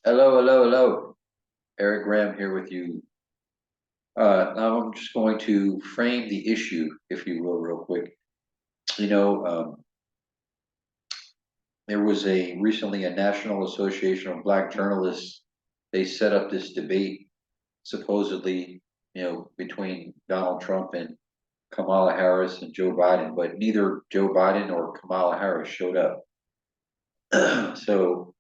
Hello, hello, hello. Eric Graham here with you. Now I'm just going to frame the issue, if you will, real quick. You know, there was recently a National Association of Black Journalists. They set up this debate, supposedly, between Donald Trump and Kamala Harris and Joe Biden, but neither Joe Biden or Kamala Harris showed up. So,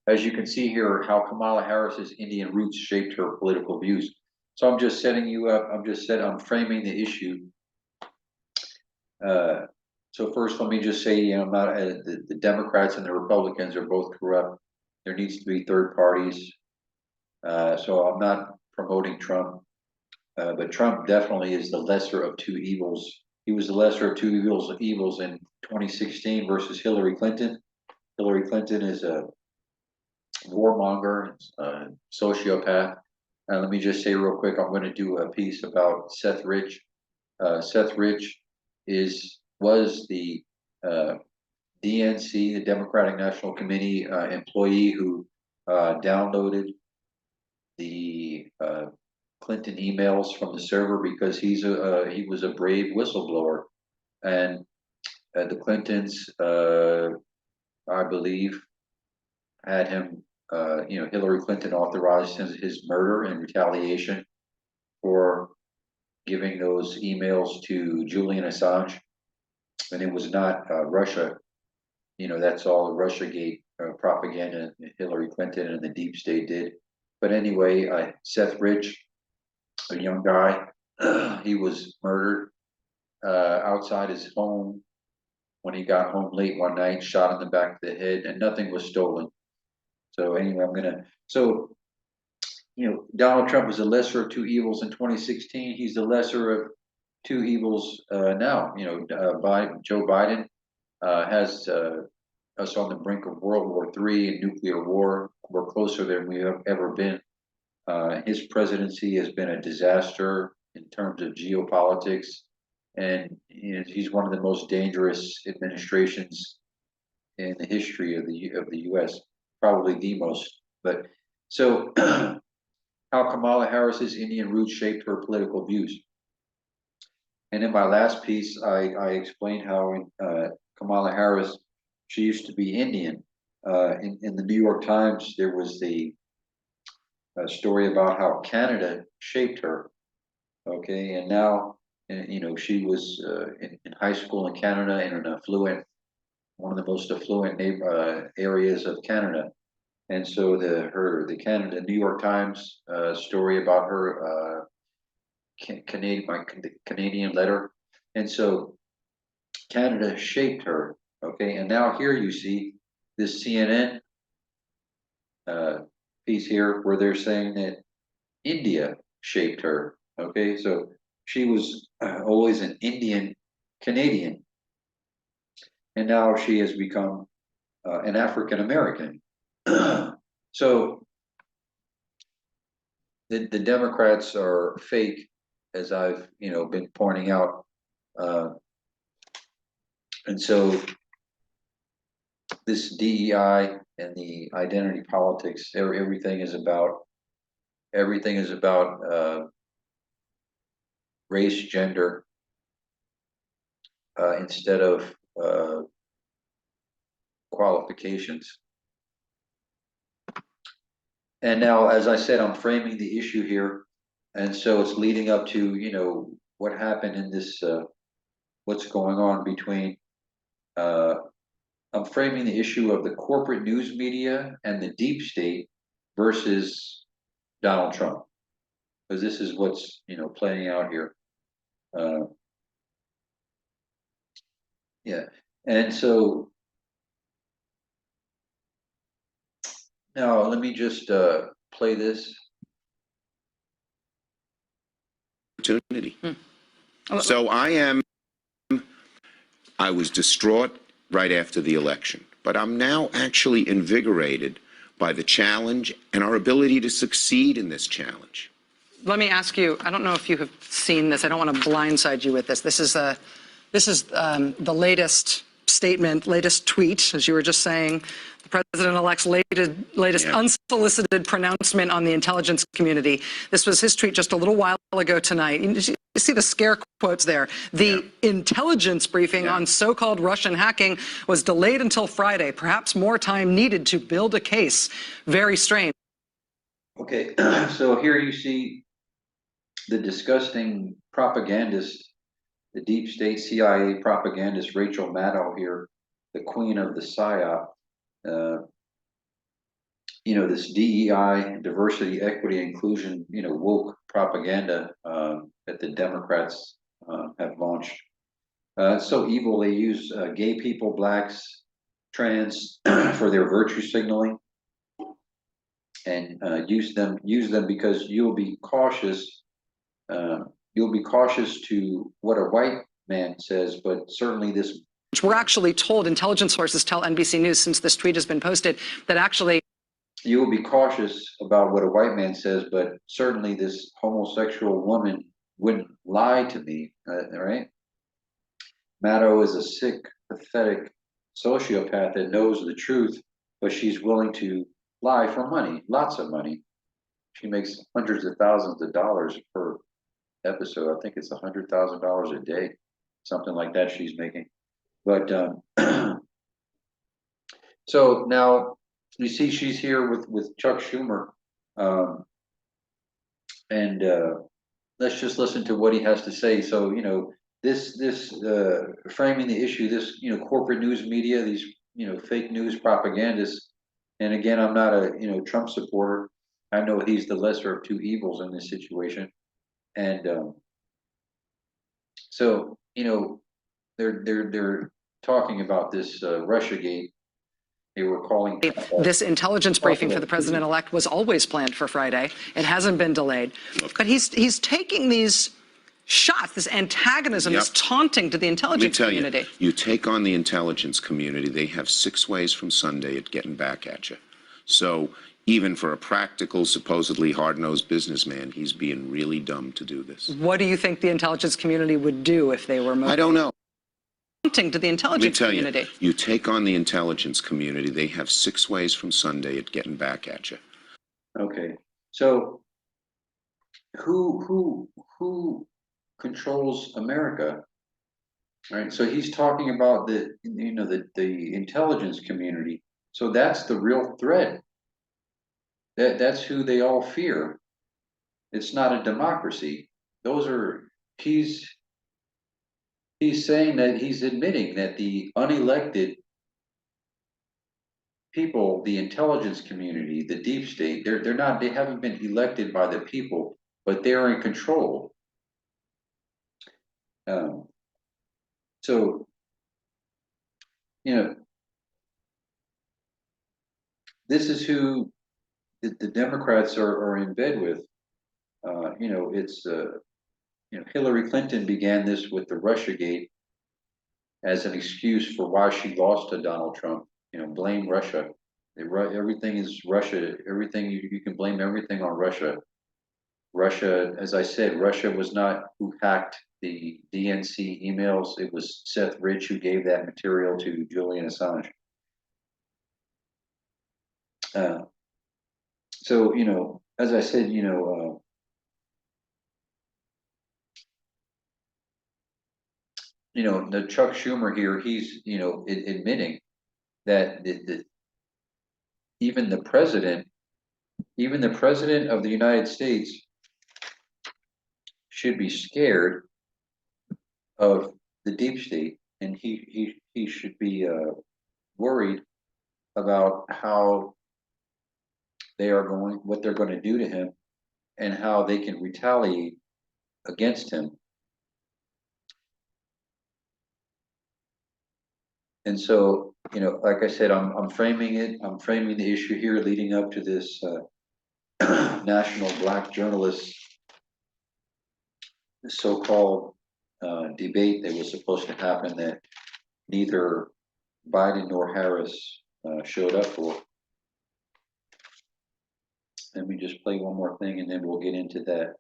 as you can see here, how Kamala Harris's Indian roots shaped her political views. So I'm just setting you up. I'm framing the issue. So first, let me just say, not the Democrats and the Republicans are both corrupt. There needs to be third parties. So I'm not promoting Trump, but Trump definitely is the lesser of two evils. He was the lesser of two evils in 2016 versus Hillary Clinton. Hillary Clinton is a warmonger, sociopath. Let me just say real quick, I'm going to do a piece about Seth Rich. Seth Rich was the DNC, the Democratic National Committee employee who downloaded the Clinton emails from the server because he was a brave whistleblower, and the Clintons, I believe, had him. Hillary Clinton authorized his murder in retaliation for giving those emails to Julian Assange, and it was not Russia. That's all Russiagate propaganda Hillary Clinton and the deep state did. But anyway, Seth Rich, a young guy, he was murdered outside his home when he got home late one night, shot in the back of the head, and nothing was stolen. So anyway, Donald Trump was the lesser of two evils in 2016. He's the lesser of two evils now. Joe Biden has us on the brink of World War III and nuclear war. We're closer than we have ever been. His presidency has been a disaster in terms of geopolitics, and he's one of the most dangerous administrations in the history of the U.S. Probably the most. But so, how Kamala Harris's Indian roots shaped her political views. And in my last piece, I explained how Kamala Harris, she used to be Indian. In the New York Times, there was the story about how Canada shaped her. Okay, and now, she was in high school in Canada in one of the most affluent areas of Canada. And so the New York Times story about her Canadian letter, and so Canada shaped her. Okay, and now here you see this CNN piece here where they're saying that India shaped her. Okay, so she was always an Indian Canadian, and now she has become an African American. So the Democrats are fake, as I've been pointing out, and so this DEI and the identity politics, everything is about race, gender, instead of qualifications. And now, as I said, I'm framing the issue here, and so it's leading up to what happened in this, what's going on between. I'm framing the issue of the corporate news media and the deep state versus Donald Trump, because this is what's playing out here. Yeah, and so now let me just play this. Opportunity. So I was distraught right after the election, but I'm now actually invigorated by the challenge and our ability to succeed in this challenge. Let me ask you, I don't know if you have seen this. I don't want to blindside you with this. This is the latest statement, latest tweet, as you were just saying, the president-elect's latest unsolicited pronouncement on the intelligence community. This was his tweet just a little while ago tonight. You see the scare quotes there. The intelligence briefing on so-called Russian hacking was delayed until Friday. Perhaps more time needed to build a case. Very strange. Okay, so here you see the disgusting propagandist, the deep state CIA propagandist Rachel Maddow here, the queen of the PSYOP. You know, this DEI, diversity, equity, inclusion, you know, woke propaganda that the Democrats have launched. It's so evil. They use gay people, blacks, trans for their virtue signaling, and use them because you'll be cautious. You'll be cautious to what a white man says, but certainly this. We're actually told, intelligence sources tell NBC News since this tweet has been posted, that actually you will be cautious about what a white man says, but certainly this homosexual woman wouldn't lie to me, right? Maddow is a sick, pathetic sociopath that knows the truth, but she's willing to lie for money, lots of money. She makes hundreds of thousands of dollars per episode. I think it's $100,000 a day, something like that she's making. But so now you see she's here with Chuck Schumer, and let's just listen to what he has to say. So you know this framing the issue, this corporate news media, these fake news propagandists. And again, I'm not a Trump supporter. I know he's the lesser of two evils in this situation, and so they're talking about this Russiagate. They were calling this intelligence briefing for the president-elect was always planned for Friday. It hasn't been delayed. But he's taking these shots, this antagonism, this taunting to the intelligence community. You take on the intelligence community, they have 6 ways from Sunday at getting back at you. So even for a practical, supposedly hard-nosed businessman, he's being really dumb to do this. What do you think the intelligence community would do if they were I don't know. To the intelligence community? You take on the intelligence community, they have 6 ways from Sunday at getting back at you. Okay, so who controls America? All right, so he's talking about the intelligence community. So that's the real threat. That's who they all fear. It's not a democracy. He's saying that he's admitting that the unelected people, the intelligence community, the deep state, they haven't been elected by the people, but they're in control. So, this is who the Democrats are in bed with. It's Hillary Clinton began this with the Russiagate as an excuse for why she lost to Donald Trump. Blame Russia. Everything is Russia. Everything you can blame everything on Russia. Russia, as I said, Russia was not who hacked the DNC emails. It was Seth Rich who gave that material to Julian Assange. So, as I said, the Chuck Schumer here, he's, admitting that even the president of the United States should be scared of the deep state, and he should be worried about what they're going to do to him, and how they can retaliate against him. And so, like I said, I'm framing the issue here leading up to this national black journalists, so-called debate that was supposed to happen that neither Biden nor Harris showed up for. Let me just play one more thing and then we'll get into that.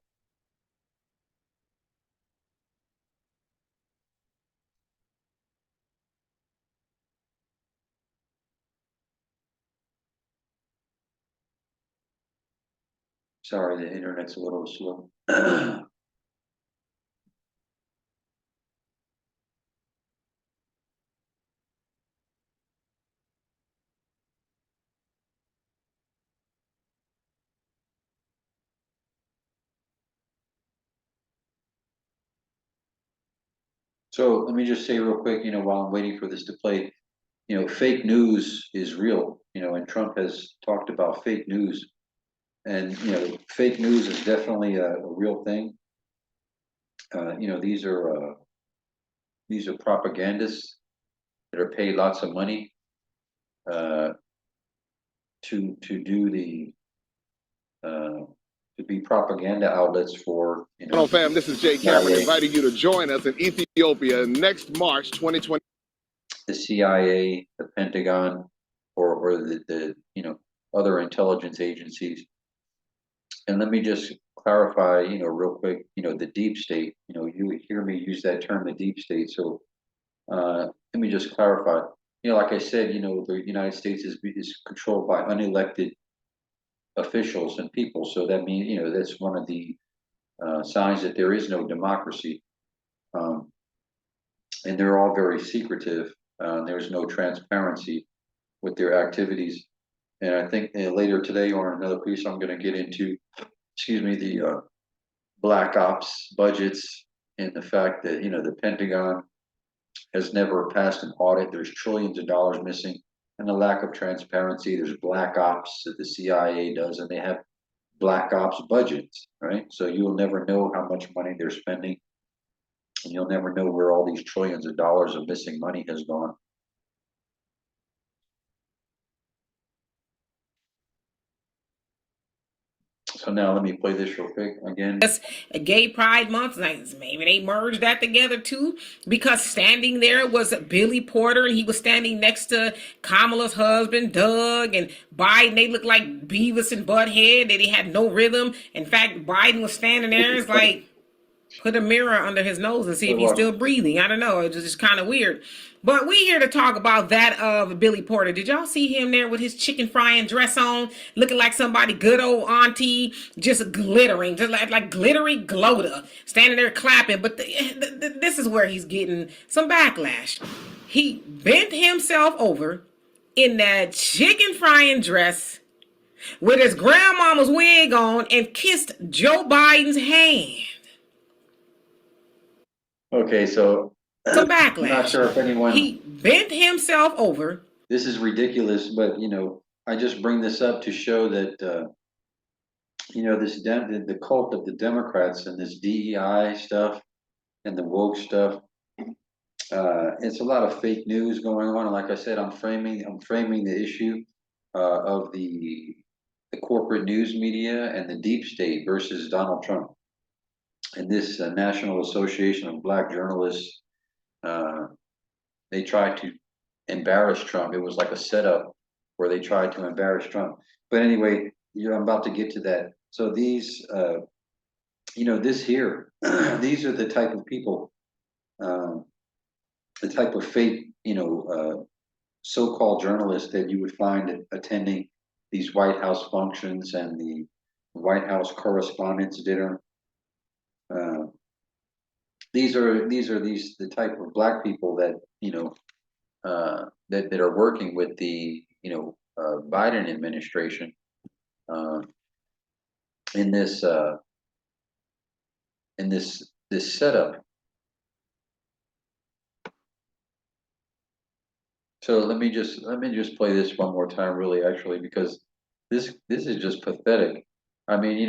Sorry, the internet's a little slow. So let me just say real quick, while I'm waiting for this to play, fake news is real, and Trump has talked about fake news. And, fake news is definitely a real thing. These are propagandists that are paid lots of money uh, to do to be propaganda outlets for, Hello, fam. This is Jay Cameron inviting you to join us in Ethiopia next March 2020. The CIA, the Pentagon, or the other intelligence agencies. And let me just clarify, real quick, the deep state. You hear me use that term, the deep state. So let me just clarify. Like I said, the United States is controlled by unelected officials and people. So that means, that's one of the signs that there is no democracy. And they're all very secretive. There's no transparency with their activities. And I think later today or in another piece, I'm going to get into, the black ops budgets and the fact that, the Pentagon has never passed an audit. There's trillions of dollars missing and the lack of transparency. There's black ops that the CIA does, and they have black ops budgets, right? So you'll never know how much money they're spending, and you'll never know where all these trillions of dollars of missing money has gone. So now let me play this real quick again. A gay pride month, like maybe they merged that together too, because standing there was Billy Porter, and he was standing next to Kamala's husband Doug, and Biden. They looked like Beavis and Butthead. They had no rhythm. In fact, Biden was standing there. It's like, put a mirror under his nose and see if he's still breathing. I don't know. It's just kind of weird. But we here to talk about that of Billy Porter. Did y'all see him there with his chicken frying dress on, looking like somebody good old auntie, just glittering, just like glittery gloater, standing there clapping. But this is where he's getting some backlash. He bent himself over in that chicken frying dress with his grandmama's wig on and kissed Joe Biden's hand. Okay, so Some backlash. I'm not sure if anyone. He bent himself over. This is ridiculous, but I just bring this up to show that the cult of the Democrats and this DEI stuff and the woke stuff. It's a lot of fake news going on. And like I said, I'm framing the issue of the corporate news media and the deep state versus Donald Trump. And this National Association of Black Journalists, they tried to embarrass Trump. It was like a setup where they tried to embarrass Trump. But anyway, I'm about to get to that. So these, this here, these are the type of people, the type of fake, so-called journalists that you would find attending these White House functions and the White House Correspondents' Dinner. These are the type of black people that that are working with the Biden administration in this setup. So let me just play this one more time, really, actually, because this is just pathetic. I mean,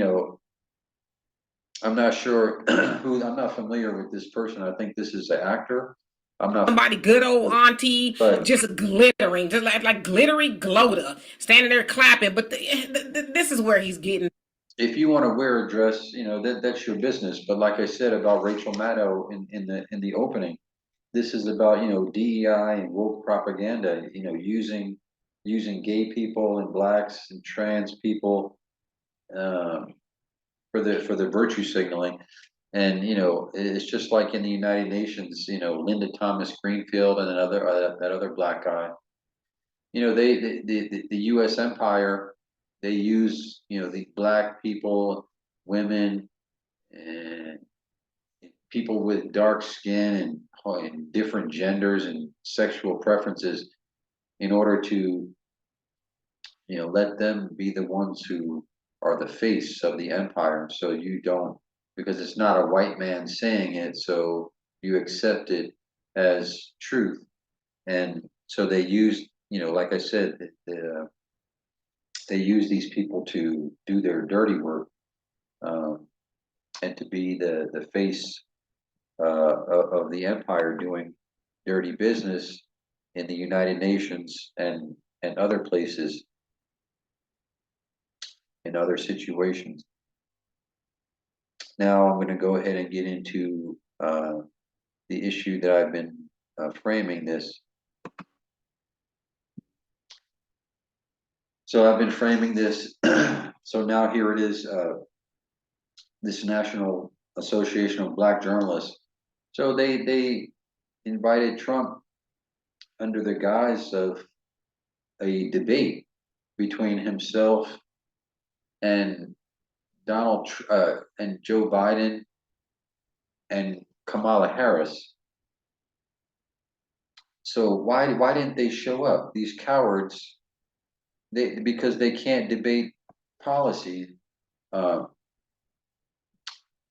I'm not sure I'm not familiar with this person. I think this is an actor. I'm not somebody good old auntie, just glittering, just like glittery gloater, standing there clapping. But this is where he's getting. If you want to wear a dress, that's your business. But like I said about Rachel Maddow in the opening, this is about DEI and woke propaganda. Using gay people and blacks and trans people for the virtue signaling. And it's just like in the United Nations, Linda Thomas Greenfield and that other black guy. The U.S. empire they use, the black people, women, and people with dark skin and different genders and sexual preferences in order to, let them be the ones who are the face of the empire. So you don't, because it's not a white man saying it, so you accept it as truth. And so they use, like I said, they use these people to do their dirty work, and to be the face of the empire doing dirty business in the United Nations and other places in other situations. Now I'm going to go ahead and get into the issue that I've been framing this. So I've been framing this. So now here it is, this National Association of Black Journalists. So they invited Trump under the guise of a debate between himself and and Joe Biden and Kamala Harris. So why didn't they show up? These cowards, because they can't debate policy. Uh,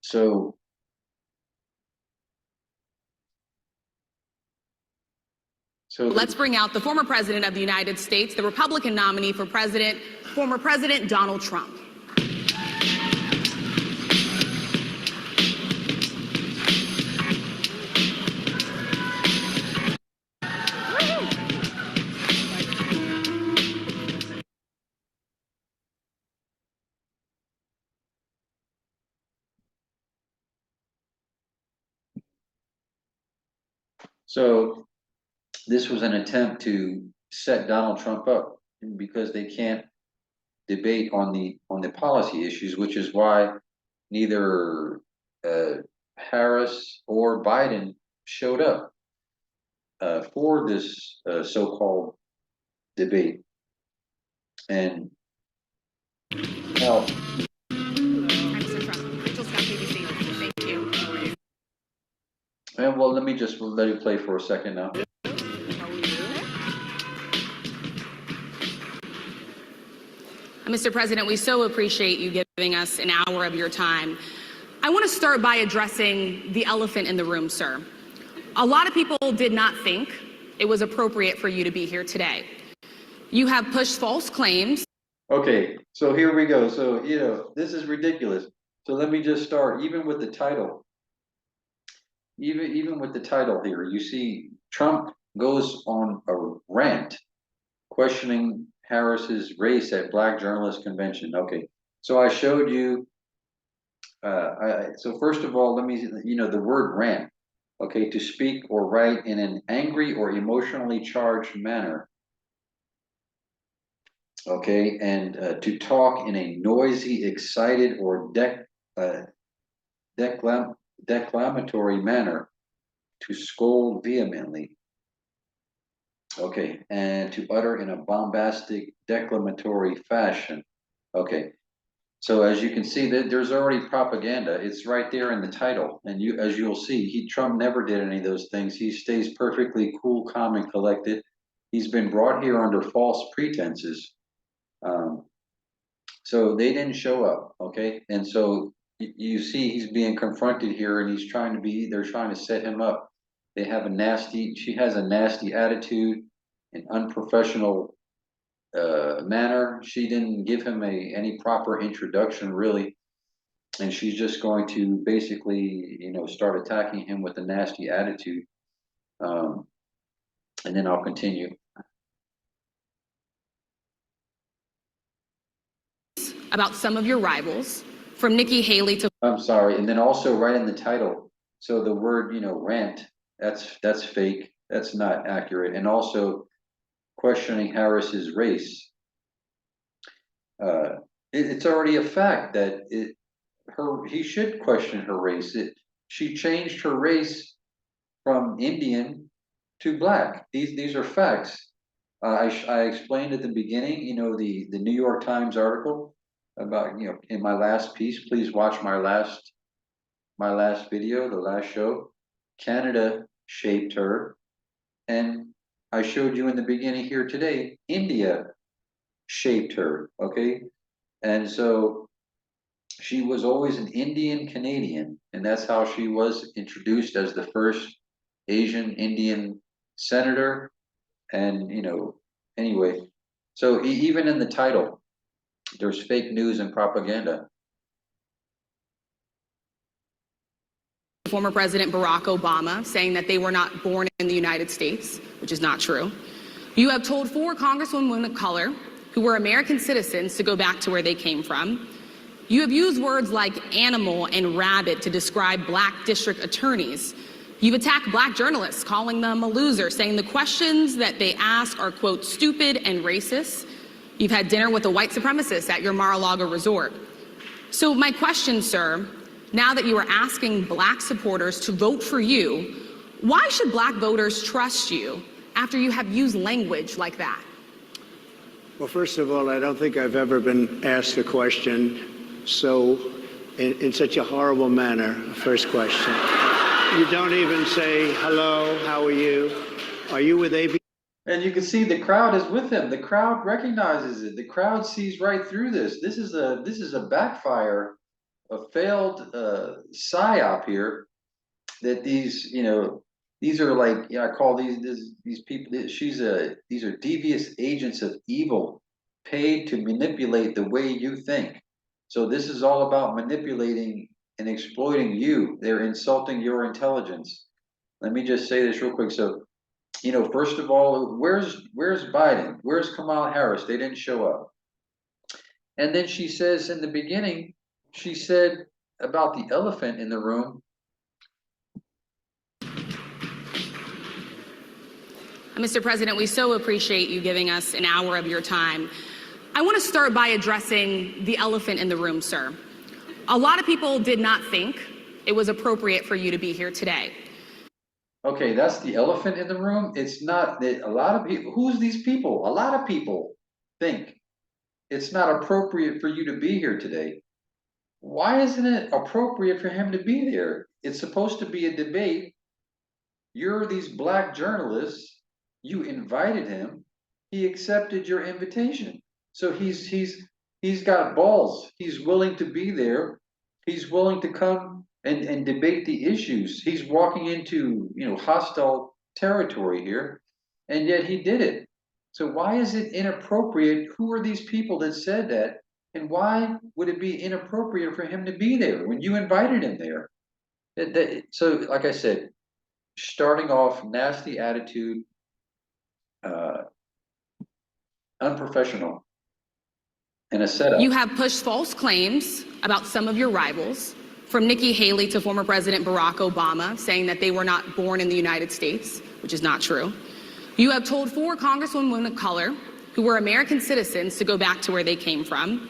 so let's bring out the former president of the United States, the Republican nominee for president, former President Donald Trump. So this was an attempt to set Donald Trump up because they can't debate on the policy issues, which is why neither Harris or Biden showed up for this so-called debate. And now, Thank you. and well, let me just let it play for a second now. Mr. President, we so appreciate you giving us an hour of your time. I want to start by addressing the elephant in the room, sir. A lot of people did not think it was appropriate for you to be here today. You have pushed false claims. Okay, so here we go. So, this is ridiculous. So let me just start, even with the title. Even with the title here, you see Trump goes on a rant questioning Harris's race at Black Journalist Convention. Okay, so I showed you. So first of all, let me, the word rant. Okay, to speak or write in an angry or emotionally charged manner. Okay, and to talk in a noisy, excited, or declamatory manner, to scold vehemently. Okay, and to utter in a bombastic, declamatory fashion. Okay, so as you can see, that there's already propaganda. It's right there in the title, and as you'll see, Trump never did any of those things. He stays perfectly cool, calm, and collected. He's been brought here under false pretenses. So they didn't show up, okay? And so you see he's being confronted here, and they're trying to set him up. She has a nasty attitude, an unprofessional manner. She didn't give him any proper introduction, really. And she's just going to basically, start attacking him with a nasty attitude. And then I'll continue. About some of your rivals, from Nikki Haley to... I'm sorry. And then also right in the title. So the word, rant, that's fake. That's not accurate. And also questioning Harris's race. It's already a fact that he should question her race. She changed her race from Indian to black. These are facts. I explained at the beginning, the New York Times article about, in my last piece, please watch my last video, the last show. Canada shaped her. And I showed you in the beginning here today, India shaped her, okay? And so she was always an Indian Canadian, and that's how she was introduced as the first Asian Indian senator. And, anyway, so even in the title, there's fake news and propaganda. Former President Barack Obama saying that they were not born in the United States, which is not true. You have told 4 congresswomen of color who were American citizens to go back to where they came from. You have used words like animal and rabbit to describe black district attorneys. You've attacked black journalists, calling them a loser, saying the questions that they ask are, quote, stupid and racist. You've had dinner with a white supremacist at your Mar-a-Lago resort. So my question, sir, now that you are asking black supporters to vote for you, why should black voters trust you after you have used language like that? Well, first of all, I don't think I've ever been asked a question in such a horrible manner. First question. You don't even say, hello, how are you? Are you with ABC? And you can see the crowd is with him. The crowd recognizes it. The crowd sees right through this. This is a backfire, a failed psyop here. That these are like, I call these people. These are devious agents of evil, paid to manipulate the way you think. So this is all about manipulating and exploiting you. They're insulting your intelligence. Let me just say this real quick. So, first of all, where's Biden? Where's Kamala Harris? They didn't show up. And then she says in the beginning, she said about the elephant in the room. Mr. President, we so appreciate you giving us an hour of your time. I want to start by addressing the elephant in the room, sir. A lot of people did not think it was appropriate for you to be here today. Okay, that's the elephant in the room. It's not that a lot of people, who's these people? A lot of people think it's not appropriate for you to be here today. Why isn't it appropriate for him to be there? It's supposed to be a debate. You're these black journalists. You invited him. He accepted your invitation. So he's got balls. He's willing to be there. He's willing to come and debate the issues. He's walking into, hostile territory here, and yet he did it. So why is it inappropriate? Who are these people that said that? And why would it be inappropriate for him to be there when you invited him there? So, like I said, starting off, nasty attitude, unprofessional, and a setup. You have pushed false claims about some of your rivals, from Nikki Haley to former President Barack Obama, saying that they were not born in the United States, which is not true. You have told 4 congresswomen of color who were American citizens to go back to where they came from.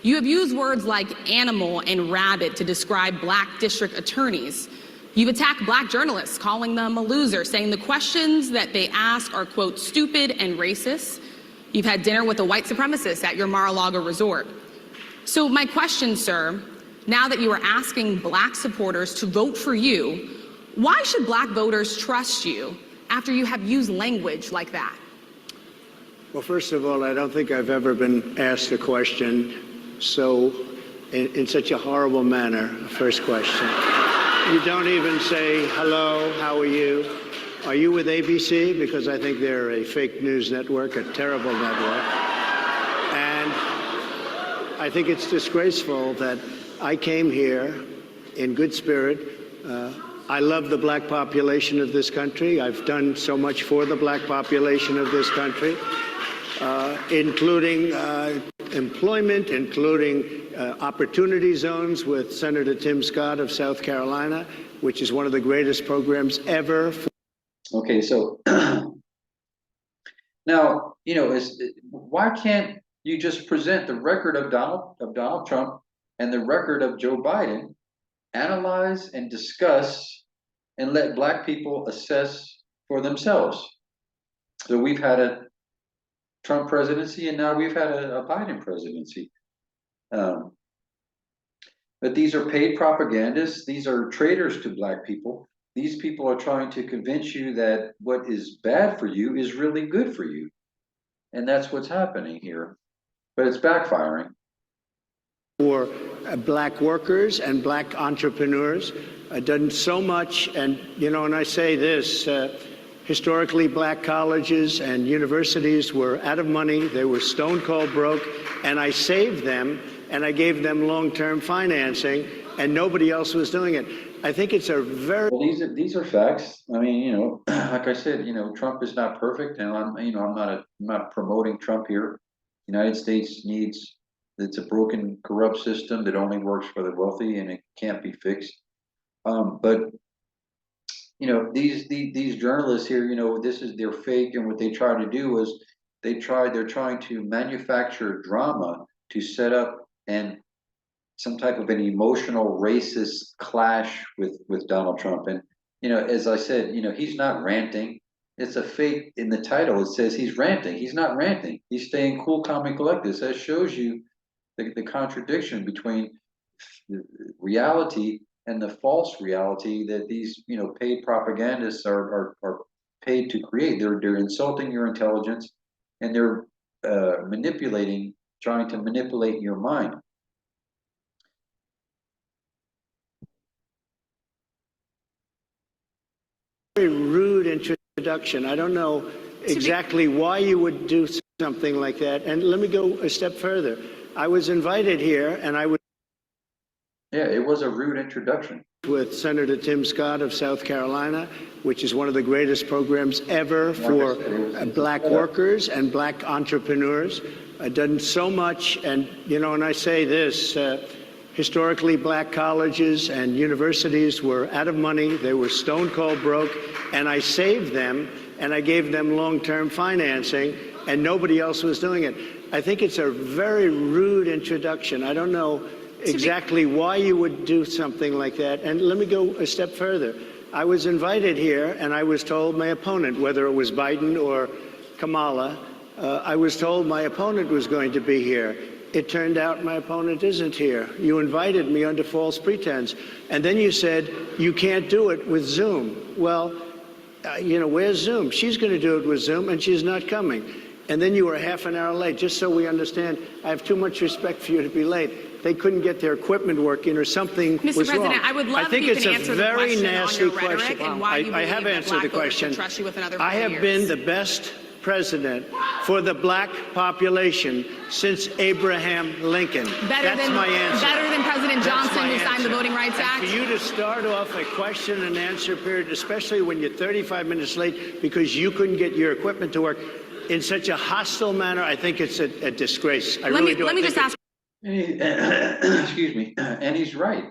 You have used words like animal and rabbit to describe black district attorneys. You've attacked black journalists, calling them a loser, saying the questions that they ask are, quote, stupid and racist. You've had dinner with a white supremacist at your Mar-a-Lago resort. So my question, sir, now that you are asking black supporters to vote for you, why should black voters trust you after you have used language like that? Well, first of all, I don't think I've ever been asked a question in such a horrible manner. First question. You don't even say, hello, how are you? Are you with ABC? Because I think they're a fake news network, a terrible network. And I think it's disgraceful that I came here in good spirit. I love the black population of this country. I've done so much for the black population of this country, including employment, including opportunity zones with Senator Tim Scott of South Carolina, which is one of the greatest programs ever. Okay, so now, why can't you just present the record of Donald Trump and the record of Joe Biden, analyze and discuss, and let black people assess for themselves? So we've had Trump presidency, and now we've had a Biden presidency. But these are paid propagandists. These are traitors to black people. These people are trying to convince you that what is bad for you is really good for you. And that's what's happening here. But it's backfiring. For black workers and black entrepreneurs, done so much. And, you know, and I say this, historically, black colleges and universities were out of money. They were stone cold broke. And I saved them, and I gave them long-term financing, and nobody else was doing it. I think it's a very... Well, these are facts. I mean, you know, like I said, you know, Trump is not perfect, and I'm not promoting Trump here. The United States needs, it's a broken, corrupt system that only works for the wealthy, and it can't be fixed. But you know, these journalists here, you know, they're fake, and what they try to do is they're trying to manufacture drama to set up and some type of an emotional racist clash with Donald Trump. And you know, as I said, you know, he's not ranting. It's a fake. In the title it says he's ranting. He's not ranting. He's staying cool, calm, and collected. That shows you the contradiction between reality and the false reality that these, you know, paid propagandists are paid to create. They're insulting your intelligence, and they're trying to manipulate your mind. Very rude introduction. I don't know exactly why you would do something like that. And let me go a step further. I was invited here, and I was... Yeah, it was a rude introduction. With Senator Tim Scott of South Carolina, which is one of the greatest programs ever for black workers and black entrepreneurs. Done so much, and you know, and I say this, historically, black colleges and universities were out of money. They were stone cold broke, and I saved them, and I gave them long-term financing, and nobody else was doing it. I think it's a very rude introduction. I don't know exactly why you would do something like that. And let me go a step further. I was invited here, and I was told my opponent, whether it was Biden or Kamala, I was told my opponent was going to be here. It turned out my opponent isn't here. You invited me under false pretense. And then you said, you can't do it with Zoom. Well, you know, where's Zoom? She's going to do it with Zoom, and she's not coming. And then you were half an hour late. Just so we understand, I have too much respect for you to be late. They couldn't get their equipment working, or something was wrong. Mr. President, I would love if you can answer the question on your rhetoric and why you believe that black voters should trust you with another 4 years. I have been the best president for the black population since Abraham Lincoln. That's my answer. Better than President Johnson, who signed the Voting Rights Act? For you to start off a question and answer period, especially when you're 35 minutes late because you couldn't get your equipment to work, in such a hostile manner, I think it's a disgrace. I really do. Let me just ask. Excuse me. And he's right.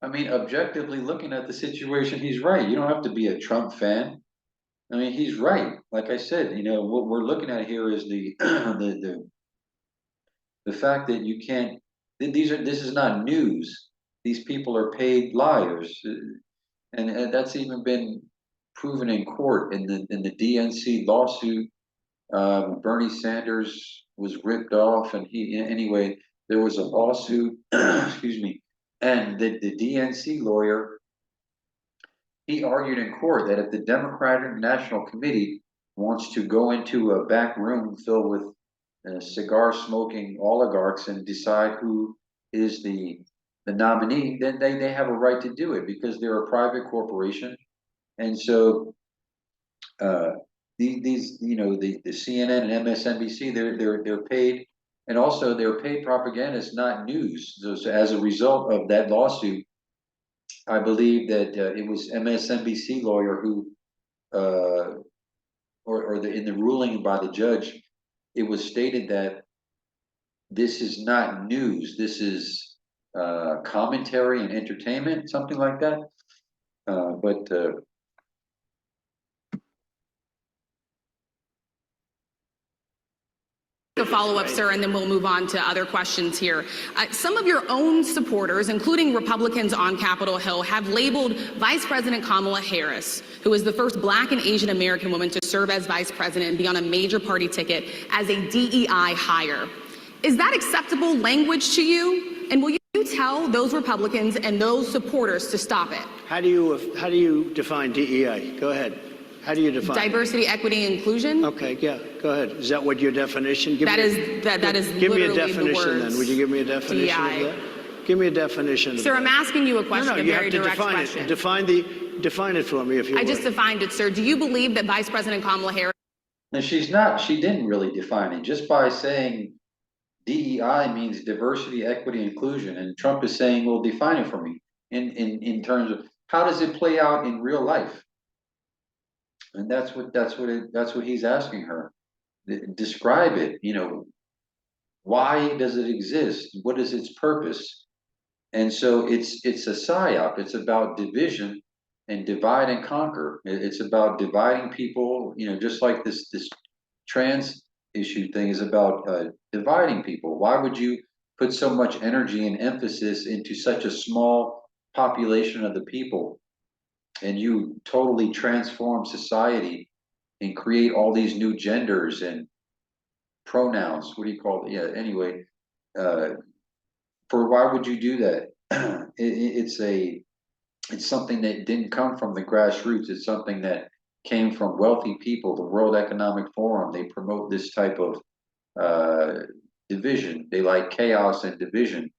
I mean, objectively looking at the situation, he's right. You don't have to be a Trump fan. I mean, he's right. Like I said, you know, what we're looking at here is the fact that you can't. This is not news. These people are paid liars, and that's even been proven in court in the DNC lawsuit. Bernie Sanders was ripped off, and anyway, there was a lawsuit. Excuse me, and the DNC lawyer, he argued in court that if the Democratic National Committee wants to go into a back room filled with cigar smoking oligarchs and decide who is the nominee, then they have a right to do it because they're a private corporation. And so these you know, the CNN and MSNBC, they're paid, and also they're paid propagandists, not news. So as a result of that lawsuit, I believe that it was MSNBC lawyer who, in the ruling by the judge, it was stated that this is not news. This is commentary and entertainment, something like that. But a follow-up, sir, and then we'll move on to other questions here. Some of your own supporters, including Republicans on Capitol Hill, have labeled Vice President Kamala Harris, who is the first Black and Asian American woman to serve as vice president and be on a major party ticket, as a DEI hire. Is that acceptable language to you? And will you tell those Republicans and those supporters to stop it? How do you define DEI? Go ahead. How do you define diversity, equity, and inclusion? Okay, yeah, go ahead. Is that what your definition? That is give me a literally definition the words then. Would you give me a definition DEI. of that? Give me a definition. Sir, of I'm that. asking you a question, No, a you very have to direct define question. it. Define it for me, if you I would. just defined it, sir. Do you believe that Vice President Kamala Harris? And she didn't really define it, just by saying DEI means diversity, equity, inclusion, and Trump is saying, well, define it for me in terms of how does it play out in real life? And that's what he's asking her. Describe it, why does it exist? What is its purpose? And so it's a psyop. It's about division and divide and conquer. It's about dividing people, just like this trans issue thing is about dividing people. Why would you put so much energy and emphasis into such a small population of the people, and you totally transform society and create all these new genders and pronouns? What do you call it? Yeah, anyway, for why would you do that? It's something that didn't come from the grassroots. It's something that came from wealthy people. The World Economic Forum, they promote this type of division. They like chaos and division.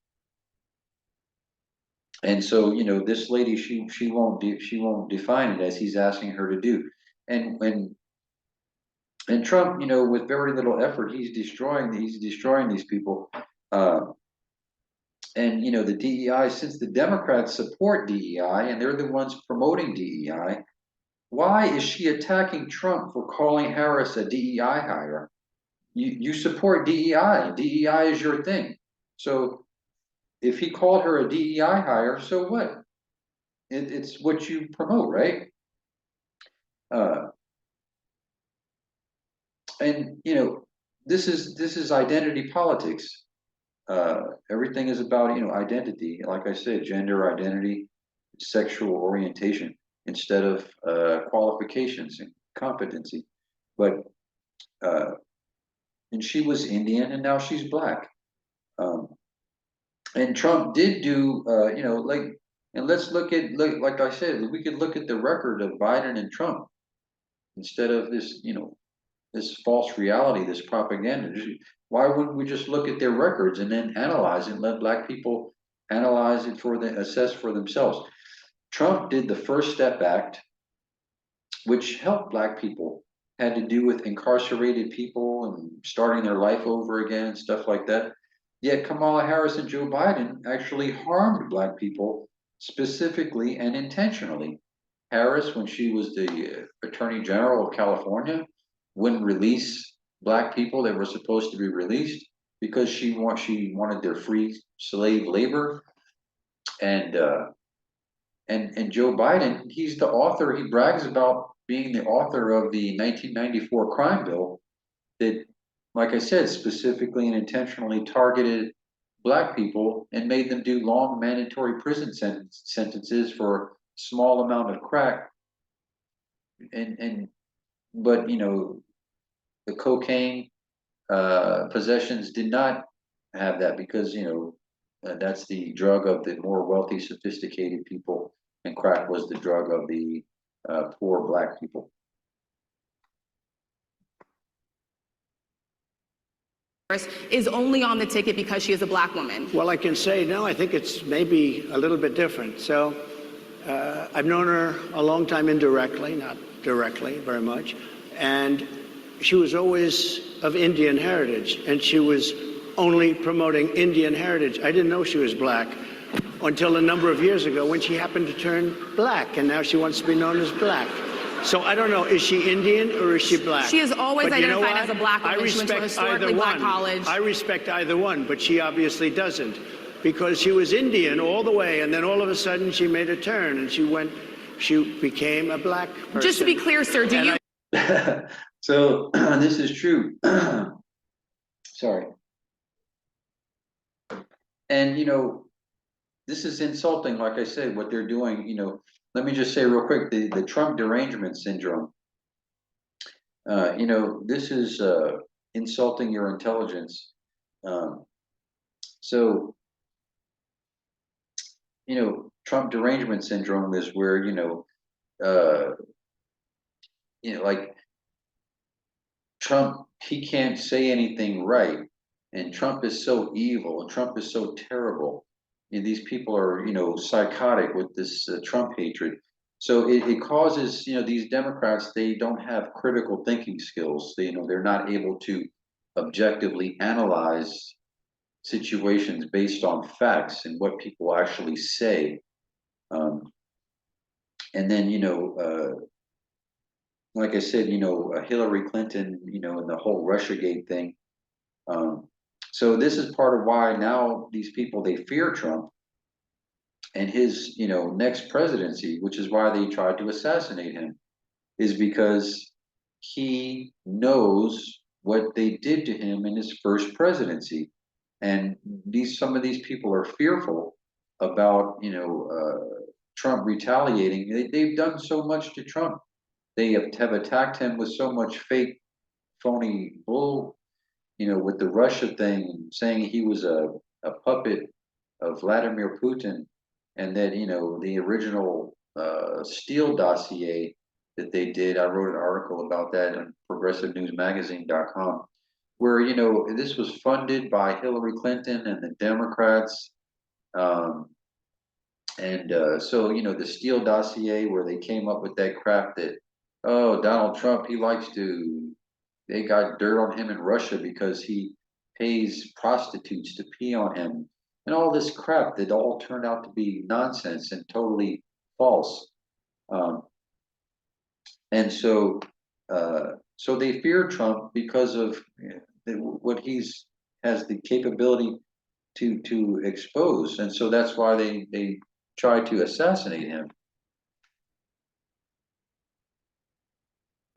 And so, this lady, she won't define it as he's asking her to do. And Trump, with very little effort, he's destroying these people. And the DEI, since the Democrats support DEI and they're the ones promoting DEI, why is she attacking Trump for calling Harris a DEI hire? You support DEI. DEI is your thing. So if he called her a DEI hire, so what? It's what you promote, right? And this is identity politics. Everything is about identity. Like I said, gender identity, sexual orientation, instead of qualifications and competency. But and she was Indian, and now she's Black. And Trump did do, and let's look, like I said, we could look at the record of Biden and Trump instead of this, this false reality, this propaganda. Why wouldn't we just look at their records and then analyze it and let Black people analyze it assess for themselves? Trump did the First Step Act, which helped Black people, had to do with incarcerated people and starting their life over again and stuff like that. Yet Kamala Harris and Joe Biden actually harmed Black people specifically and intentionally. Harris, when she was the Attorney General of California, wouldn't release Black people that were supposed to be released because she wanted their free slave labor. And Joe Biden, he's the author. He brags about being the author of the 1994 crime bill that, like I said, specifically and intentionally targeted Black people and made them do long mandatory prison sentences for a small amount of crack. But the cocaine possessions did not have that, because that's the drug of the more wealthy, sophisticated people, and crack was the drug of the poor Black people. Is only on the ticket because she is a Black woman. Well, I can say, no, I think it's maybe a little bit different. So I've known her a long time indirectly, not directly very much. And she was always of Indian heritage, and she was only promoting Indian heritage. I didn't know she was Black until a number of years ago when she happened to turn Black, and now she wants to be known as Black. So I don't know, is she Indian or is she Black? She is always identified as a Black woman. She went to a historically Black college. I respect either one, but she obviously doesn't, because she was Indian all the way, and then all of a sudden she made a turn and she became a Black person. Just to be clear, sir, do you? So this is true. Sorry. And, this is insulting, like I said, what they're doing, let me just say real quick, the Trump derangement syndrome. This is insulting your intelligence. Um, so, Trump derangement syndrome is where, like Trump, he can't say anything right. And Trump is so evil and Trump is so terrible. And these people are, psychotic with this Trump hatred. So it causes, these Democrats, they don't have critical thinking skills. They're not able to objectively analyze situations based on facts and what people actually say. And then, like I said, Hillary Clinton, and the whole Russiagate thing. So this is part of why now these people, they fear Trump and his, next presidency, which is why they tried to assassinate him, is because he knows what they did to him in his first presidency. And some of these people are fearful about, Trump retaliating. They've done so much to Trump. They have attacked him with so much fake, phony bull, with the Russia thing, saying he was a puppet of Vladimir Putin, and that, the original Steele dossier that they did, I wrote an article about that on progressivenewsmagazine.com, where, this was funded by Hillary Clinton and the Democrats. So, the Steele dossier, where they came up with that crap that, oh, Donald Trump, they got dirt on him in Russia because he pays prostitutes to pee on him, and all this crap that all turned out to be nonsense and totally false. And so they fear Trump because of what has the capability to expose, and so that's why they try to assassinate him.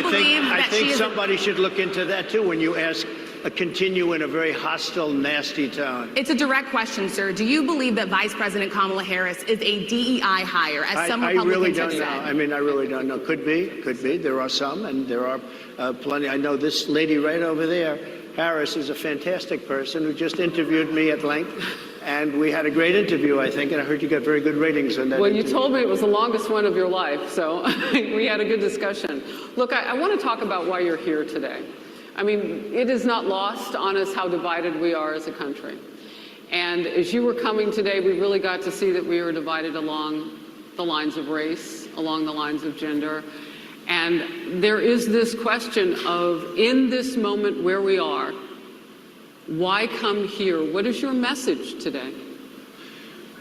I think somebody should look into that too when you ask, continue in a very hostile, nasty tone. It's a direct question, sir. Do you believe that Vice President Kamala Harris is a DEI hire, as some I Republicans really have don't know. said? I mean, I really don't know. Could be. There are some, and there are plenty. I know this lady right over there, Harris, is a fantastic person who just interviewed me at length. And we had a great interview, I think, and I heard you got very good ratings on that. Well, interview. you told me it was the longest one of your life, so we had a good discussion. Look, I want to talk about why you're here today. I mean, it is not lost on us how divided we are as a country. And as you were coming today, we really got to see that we were divided along the lines of race, along the lines of gender. And there is this question of, in this moment where we are, why come here? What is your message today?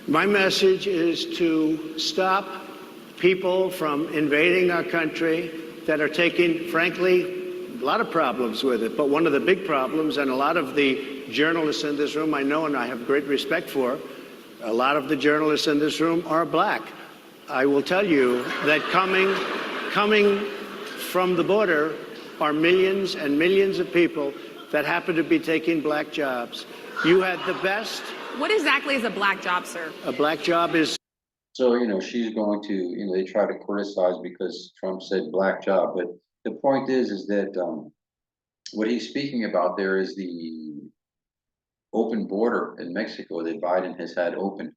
My message is to stop people from invading our country that are taking, frankly, a lot of problems with it. But one of the big problems, and a lot of the journalists in this room I know and I have great respect for, a lot of the journalists in this room are black. I will tell you that coming from the border are millions and millions of people that happen to be taking black jobs. You had the best. What exactly is a black job, sir? A black job is. So, she's going to, they try to criticize because Trump said black job. But the point is that what he's speaking about there is the open border in Mexico that Biden has had open.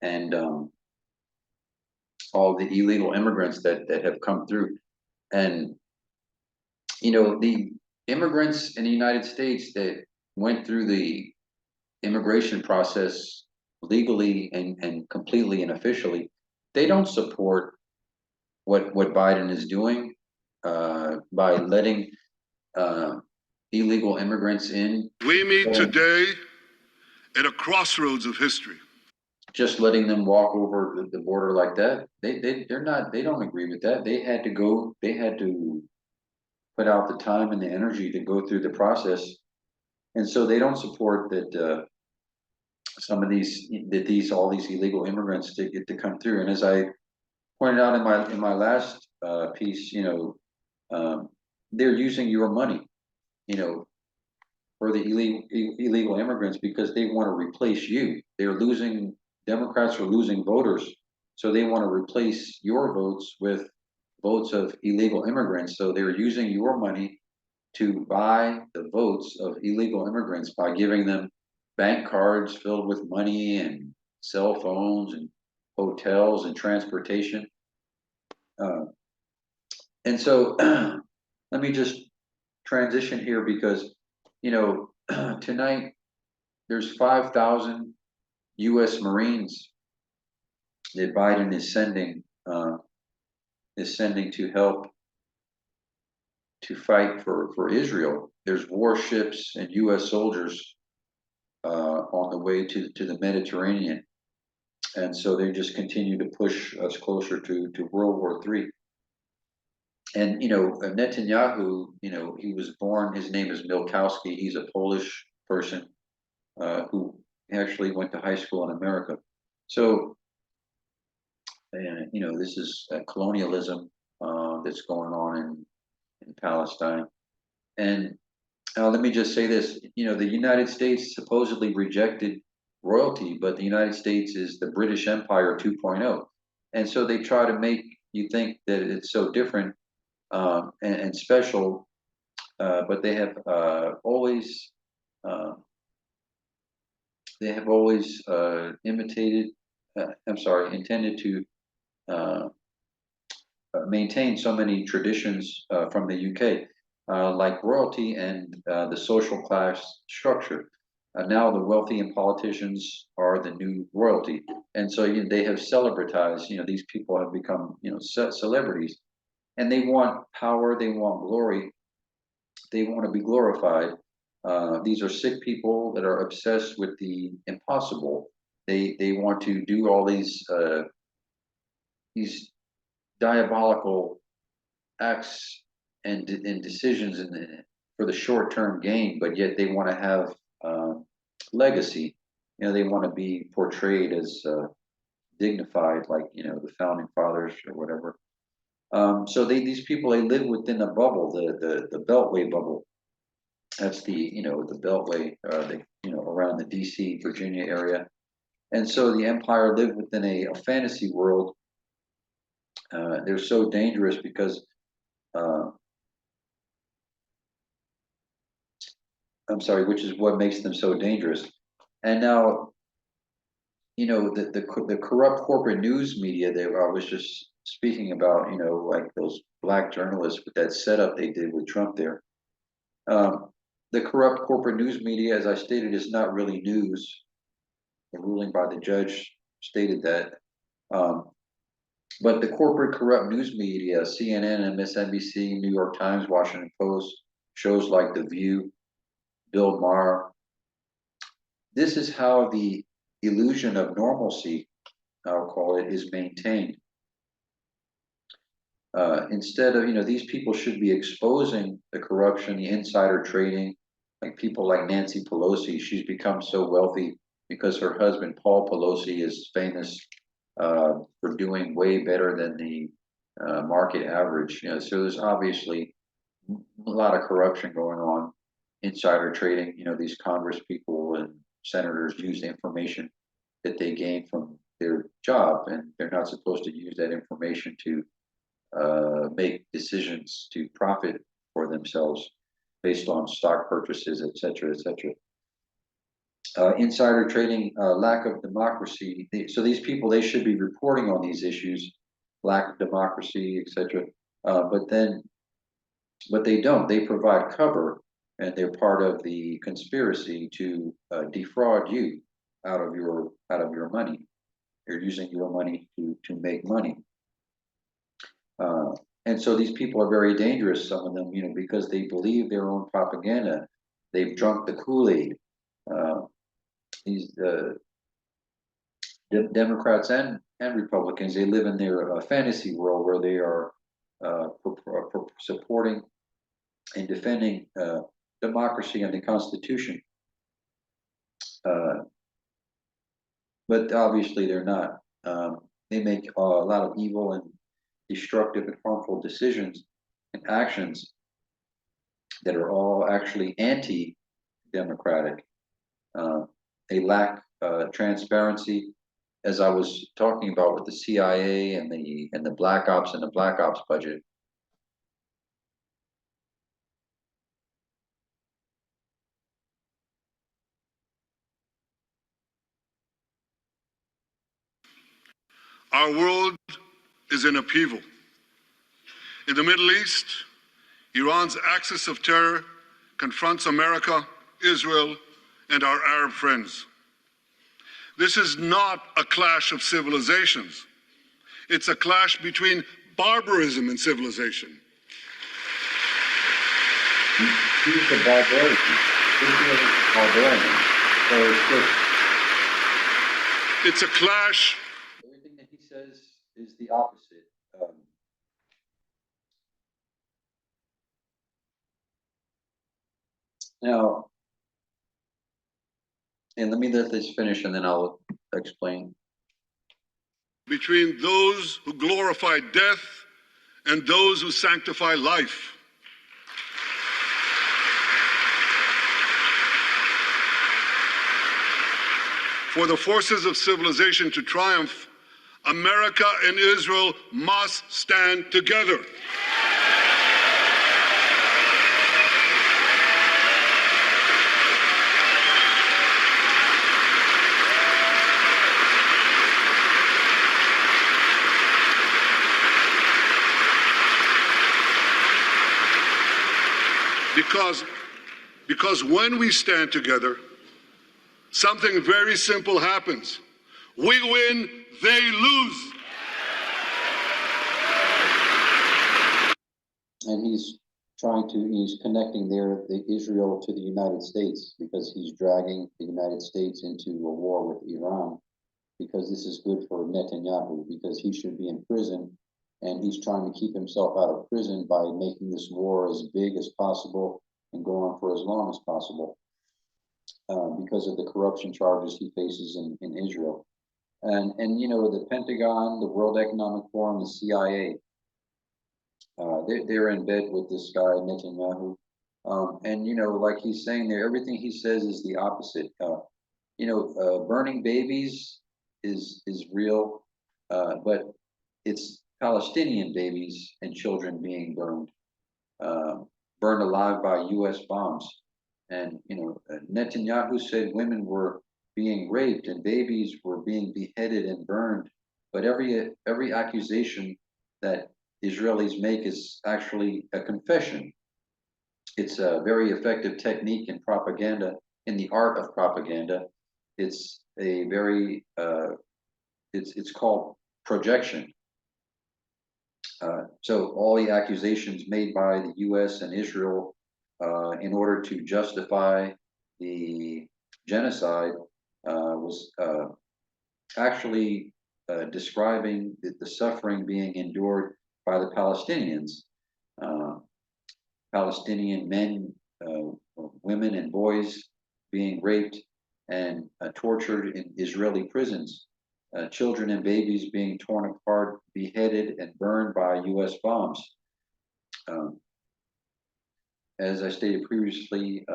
And all the illegal immigrants that have come through. And, the immigrants in the United States that went through the immigration process legally and completely and officially, they don't support what Biden is doing by letting illegal immigrants in. We meet today at a crossroads of history. Just letting them walk over the border like that, they don't agree with that. They had to put out the time and the energy to go through the process, and so they don't support that all these illegal immigrants to get to come through. And as I pointed out in my last piece, they're using your money. for the illegal immigrants because they want to replace you. They're losing, Democrats are losing voters, so they want to replace your votes with votes of illegal immigrants. So they're using your money to buy the votes of illegal immigrants by giving them bank cards filled with money and cell phones and hotels and transportation. And so let me just transition here because, you know, tonight there's 5,000 U.S. Marines that Biden is sending to help to fight for Israel. There's warships and U.S. soldiers on the way to the Mediterranean, and so they just continue to push us closer to World War III. And you know, Netanyahu, you know, he was born. His name is Milkowski. He's a Polish person who actually went to high school in America. So, and you know, this is colonialism that's going on in Palestine. And let me just say this: you know, the United States supposedly rejected royalty, but the United States is the British Empire 2.0, and so they try to make you think that it's so different and special, but they have always imitated. Intended to maintain so many traditions from the UK, like royalty and the social class structure. Now the wealthy and politicians are the new royalty, and so you know, they have celebritized. You know, these people have become celebrities, and they want power, they want glory, they want to be glorified. These are sick people that are obsessed with the impossible. They want to do all these diabolical acts and decisions for the short term gain, but yet they want to have legacy. You know, they want to be portrayed as dignified, like you know the founding fathers or whatever. So these people they live within a bubble, the Beltway bubble. That's the Beltway, around the D.C. Virginia area, and so the empire lived within a fantasy world. They're so dangerous because which is what makes them so dangerous. And now, you know, the corrupt corporate news media that I was just speaking about, you know, like those black journalists with that setup they did with Trump there. The corrupt corporate news media, as I stated, is not really news. The ruling by the judge stated that. But the corporate corrupt news media, CNN, MSNBC, New York Times, Washington Post, shows like The View, Bill Maher, this is how the illusion of normalcy, I'll call it, is maintained. Instead of, you know, these people should be exposing the corruption, the insider trading, like people like Nancy Pelosi. She's become so wealthy because her husband, Paul Pelosi, is famous for doing way better than the market average. You know, so there's obviously a lot of corruption going on, insider trading. You know, these Congress people and senators use the information that they gain from their job, and they're not supposed to use that information to make decisions to profit for themselves based on stock purchases, et cetera, et cetera. Insider trading, lack of democracy. So these people, they should be reporting on these issues, lack of democracy, et cetera. But they don't. They provide cover, and they're part of the conspiracy to defraud you out of your money. You're using your money to make money. And so these people are very dangerous, some of them, you know, because they believe their own propaganda. They've drunk the Kool-Aid. These Democrats and Republicans, they live in their fantasy world where they are supporting and defending democracy and the Constitution. But obviously they're not. They make a lot of evil and destructive and harmful decisions and actions that are all actually democratic. They lack transparency, as I was talking about with the CIA and the Black Ops and the Black Ops budget. Our world is in upheaval. In the Middle East, Iran's axis of terror confronts America, Israel, and our Arab friends. This is not a clash of civilizations. It's a clash between barbarism and civilization. He's the barbarian. Israel is barbarian. So It's a clash. everything that he says is the opposite. Now, and let me let this finish and then I'll explain. Between those who glorify death and those who sanctify life. For the forces of civilization to triumph, America and Israel must stand together. Because when we stand together, something very simple happens. We win, they lose. And he's he's connecting the Israel to the United States because he's dragging the United States into a war with Iran because this is good for Netanyahu because he should be in prison and he's trying to keep himself out of prison by making this war as big as possible and go on for as long as possible because of the corruption charges he faces in Israel. And you know, the Pentagon, the World Economic Forum, the CIA, they're in bed with this guy, Netanyahu. And, you know, like he's saying there, everything he says is the opposite. Burning babies is real, but it's Palestinian babies and children being burned alive by U.S. bombs. And, Netanyahu said women were being raped and babies were being beheaded and burned. But every accusation that Israelis make is actually a confession. It's a very effective technique in propaganda, in the art of propaganda. It's a very, it's called projection. So all the accusations made by the U.S. and Israel in order to justify the genocide was actually describing the suffering being endured by the Palestinians. Palestinian men, women, and boys being raped and tortured in Israeli prisons. Children and babies being torn apart, beheaded, and burned by U.S. bombs. As I stated previously,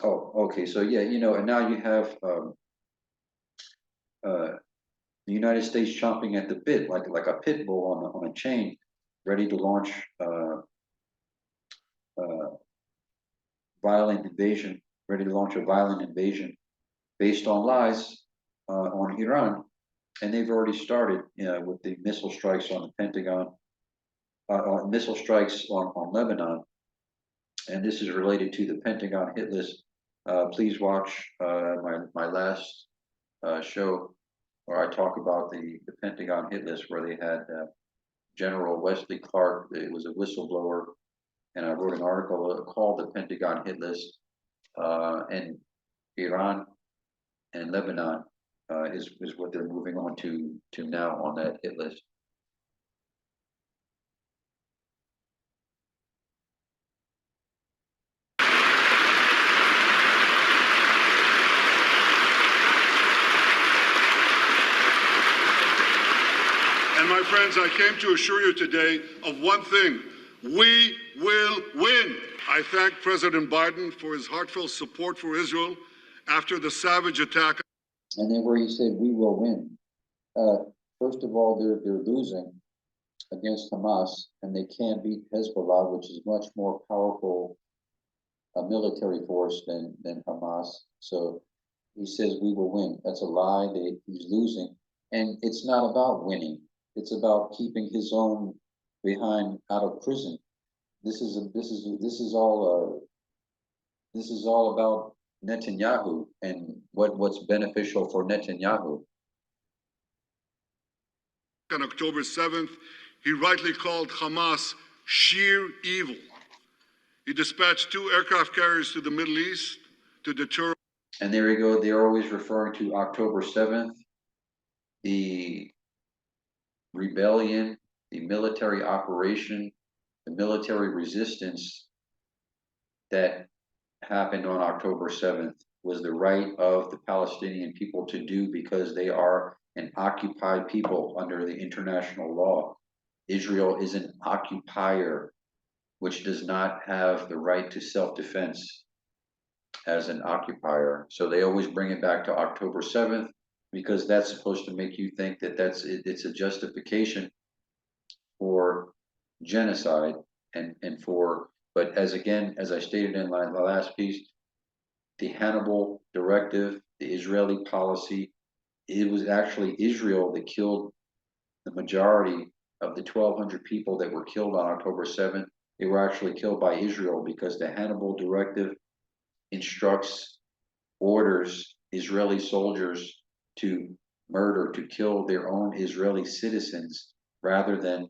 okay, so yeah, and now you have the United States chomping at the bit, like a pit bull on a chain, ready to launch violent invasion, ready to launch a violent invasion based on lies on Iran, and they've already started with the missile strikes on the Pentagon, missile strikes on Lebanon, and this is related to the Pentagon hit list. Please watch my last show where I talk about the Pentagon hit list, where they had General Wesley Clark. It was a whistleblower, and I wrote an article called the Pentagon hit list. And Iran and Lebanon is what they're moving on to now on that hit list. And my friends, I came to assure you today of one thing. We will win. I thank President Biden for his heartfelt support for Israel after the savage attack. And then where he said, we will win. First of all, they're losing against Hamas, and they can't beat Hezbollah, which is much more powerful military force than Hamas. So he says we will win. That's a lie. He's losing, and it's not about winning. It's about keeping his own behind out of prison. This is all about Netanyahu and what's beneficial for Netanyahu. On October 7th, he rightly called Hamas sheer evil. He dispatched 2 aircraft carriers to the Middle East to deter. And there you go. They're always referring to October 7th, the rebellion, the military operation, the military resistance that happened on October 7th was the right of the Palestinian people to do because they are an occupied people under the international law. Israel is an occupier, which does not have the right to self-defense as an occupier. So they always bring it back to October 7th because that's supposed to make you think that it's a justification for genocide but as I stated in the last piece, the Hannibal directive, the Israeli policy, it was actually Israel that killed the majority of the 1,200 people that were killed on October 7th. They were actually killed by Israel because the Hannibal directive orders Israeli soldiers to kill their own Israeli citizens rather than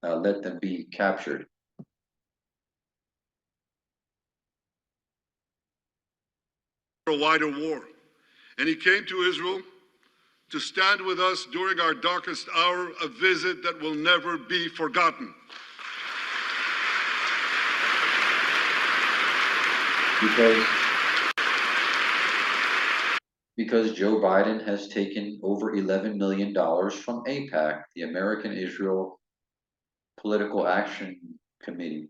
let them be captured. A wider war. And he came to Israel to stand with us during our darkest hour, a visit that will never be forgotten. Because Joe Biden has taken over $11 million from AIPAC, the American Israel Political Action Committee.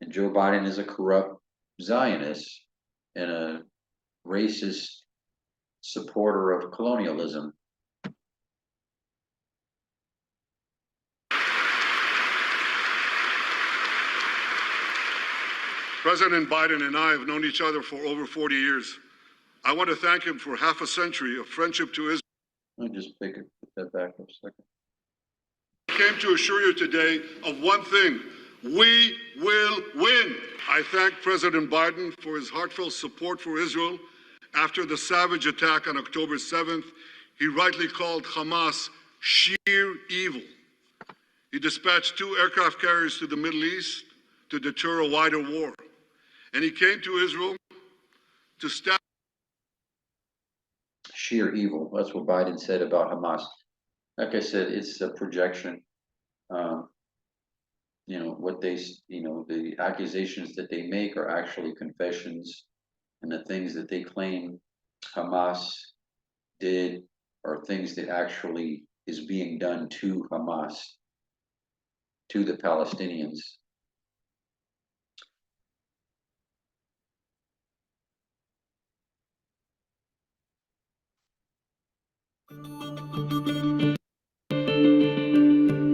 And Joe Biden is a corrupt Zionist and a racist supporter of colonialism. President Biden and I have known each other for over 40 years. I want to thank him for half a century of friendship to Israel. Let me just put that back for a second. I came to assure you today of one thing: we will win. I thank President Biden for his heartfelt support for Israel after the savage attack on October 7th. He rightly called Hamas sheer evil. He dispatched 2 aircraft carriers to the Middle East to deter a wider war. And he came to Israel to stand. Sheer evil. That's what Biden said about Hamas. Like I said, it's a projection. The accusations that they make are actually confessions, and the things that they claim Hamas did are things that actually is being done to Hamas, to the Palestinians.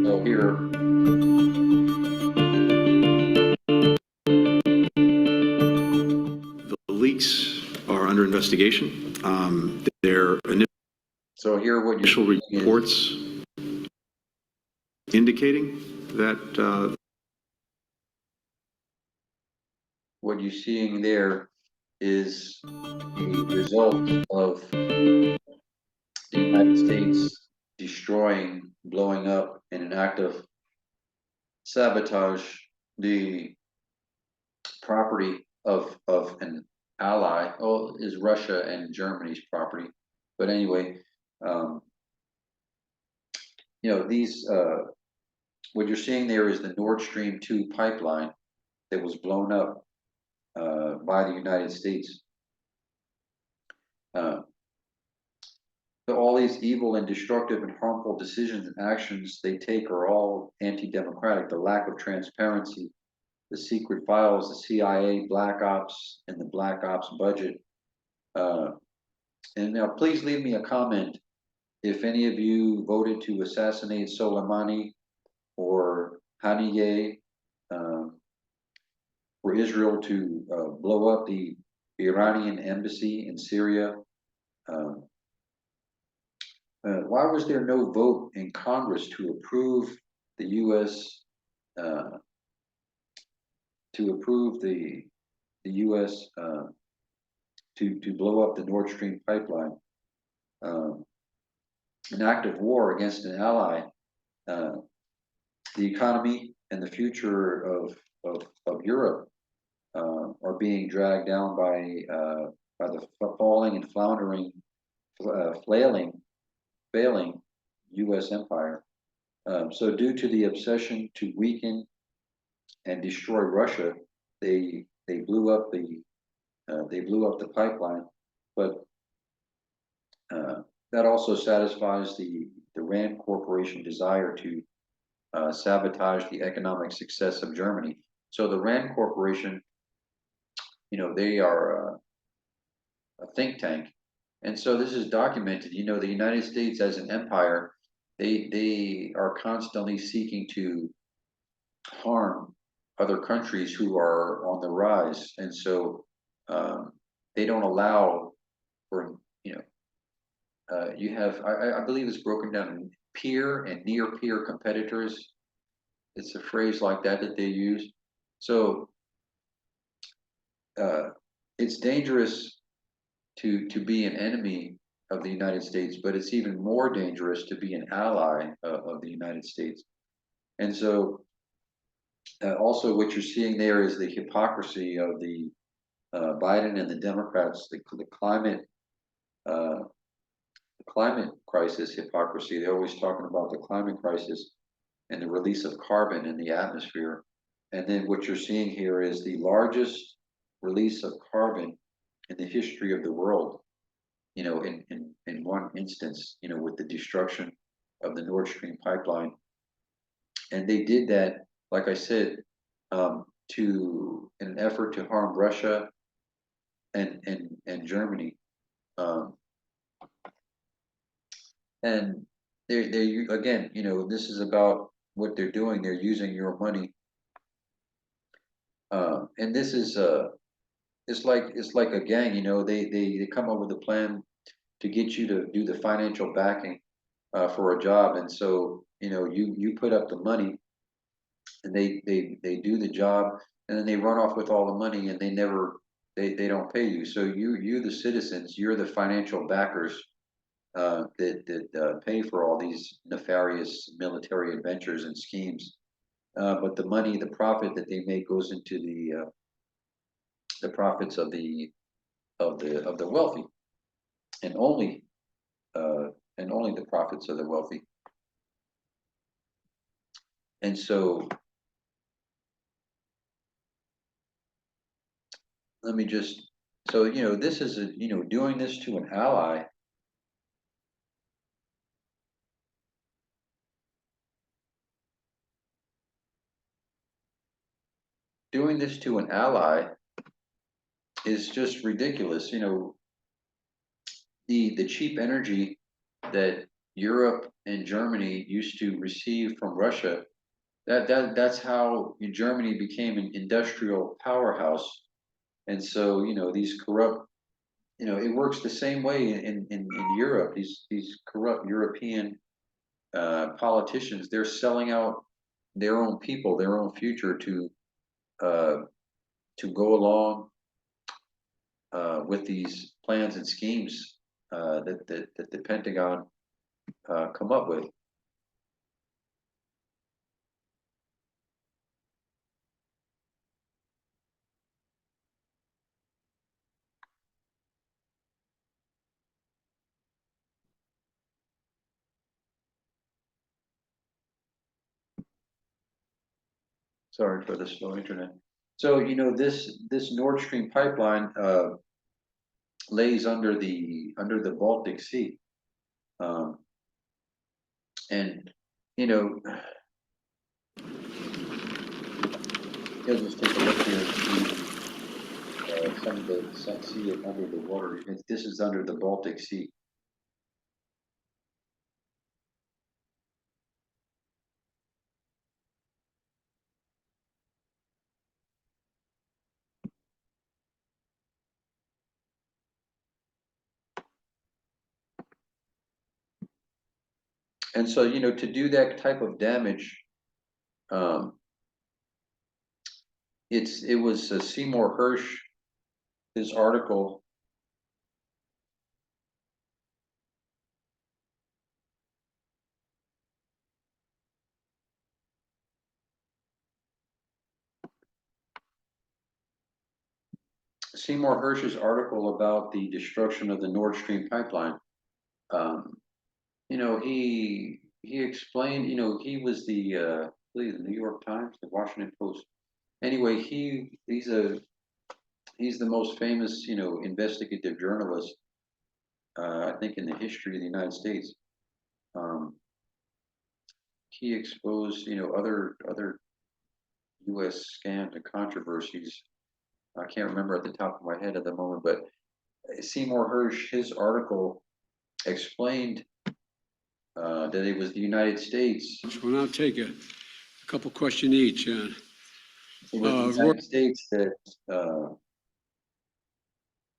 So here, the leaks are under investigation. Their so here what initial reports indicating that what you're seeing there is the result of the United States blowing up in an act of sabotage the property of an ally. Oh, is Russia and Germany's property. But anyway, what you're seeing there is the Nord Stream 2 pipeline that was blown up by the United States. So all these evil and destructive and harmful decisions and actions they take are all anti-democratic. The lack of transparency, the secret files, the CIA, Black Ops, and the Black Ops budget. And now please leave me a comment if any of you voted to assassinate Soleimani or Haniyeh, for Israel to blow up the Iranian embassy in Syria. Why was there no vote in Congress to approve the U.S. To approve the U.S. To blow up the Nord Stream pipeline? An act of war against an ally. The economy and the future of Europe are being dragged down by the falling and floundering, failing U.S. empire. So due to the obsession to weaken and destroy Russia, they blew up the pipeline, but that also satisfies the Rand Corporation desire to sabotage the economic success of Germany. So the Rand Corporation, they are a think tank, and so this is documented. The United States as an empire, they are constantly seeking to harm other countries who are on the rise, and so they don't allow for you have I believe it's broken down in peer and near peer competitors. It's a phrase like that they use. So it's dangerous to be an enemy of the United States, but it's even more dangerous to be an ally of the United States. And so also what you're seeing there is the hypocrisy of the Biden and the Democrats, the climate crisis hypocrisy. They're always talking about the climate crisis and the release of carbon in the atmosphere. And then what you're seeing here is the largest release of carbon in the history of the world, in one instance, with the destruction of the Nord Stream pipeline. And they did that, like I said, in an effort to harm Russia and Germany. And they again, this is about what they're doing. They're using your money, and this is it's like a gang. They come up with a plan to get you to do the financial backing for a job, and so you put up the money, and they do the job, and then they run off with all the money, and they don't pay you. So you the citizens, you're the financial backers that pay for all these nefarious military adventures and schemes. But the money, the profit that they make goes into the profits of the wealthy, and only the profits of the wealthy. And so let me just, this is doing this to an ally. Doing this to an ally is just ridiculous. The cheap energy that Europe and Germany used to receive from Russia, that's how Germany became an industrial powerhouse. And so these corrupt, it works the same way in Europe. These corrupt European politicians, they're selling out their own people, their own future to go along with these plans and schemes that the Pentagon come up with. Sorry for the slow internet. So this Nord Stream pipeline lays under the Baltic Sea, and You'll just take a look here and see some of the see it under the water. This is under the Baltic Sea. And so, you know, to do that type of damage, um, it was Seymour Hersh, his article. Seymour Hersh's article about the destruction of the Nord Stream pipeline. You know, he explained. You know, he was I believe the New York Times, the Washington Post. Anyway, he's the most famous, you know, investigative journalist, I think, in the history of the United States. He exposed, you know, other U.S. scams and controversies. I can't remember at the top of my head at the moment, but Seymour Hersh, his article explained that it was the United States. We'll now take a couple question each. It was the United States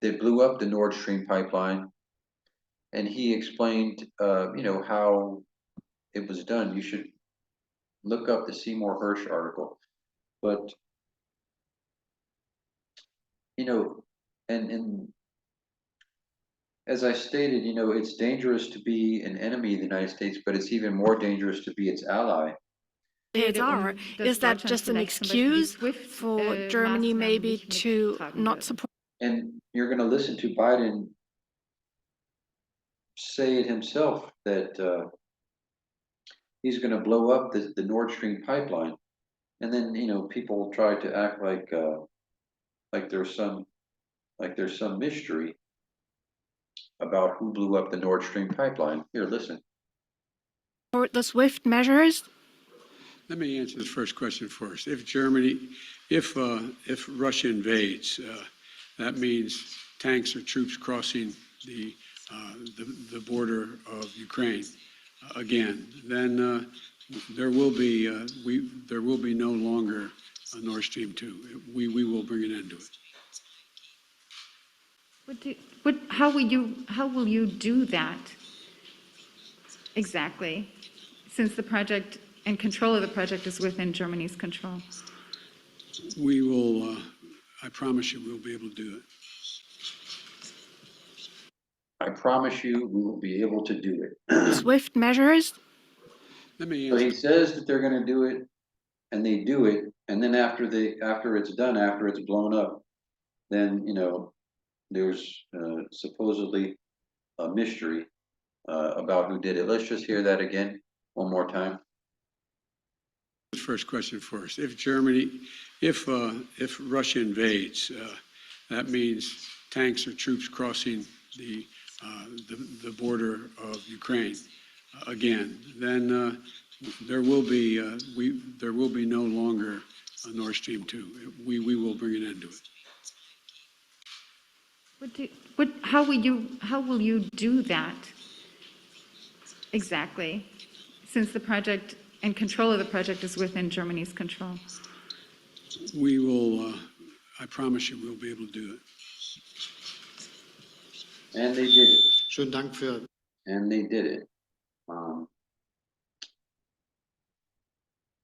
that blew up the Nord Stream pipeline, and he explained, you know, how it was done. You should look up the Seymour Hersh article, but you know, and as I stated, you know, it's dangerous to be an enemy of the United States, but it's even more dangerous to be its ally. Is that just an excuse for Germany maybe to not support? And you're going to listen to Biden say it himself that he's going to blow up the Nord Stream pipeline, and then, you know, people try to act like there's some mystery about who blew up the Nord Stream pipeline. Here, listen. Or the swift measures? Let me answer the first question first. If Russia invades, that means tanks or troops crossing the border of Ukraine again. Then there will be no longer a Nord Stream 2. We will bring an end to it. How will you do that exactly, since the project and control of the project is within Germany's control? We will, I promise you, we'll be able to do it. I promise you, we will be able to do it. Swift measures? Let me So answer. he says that they're going to do it, and they do it, and then after it's done, after it's blown up, then, you know, there's supposedly a mystery about who did it. Let's just hear that again one more time. First question first. If Russia invades, that means tanks or troops crossing the border of Ukraine again. Then there will be no longer a Nord Stream 2. We will bring an end to it. How will you do that exactly, since the project and control of the project is within Germany's control? We will, I promise you, we'll be able to do it. And they did it. Schönen Dank für. And they did it.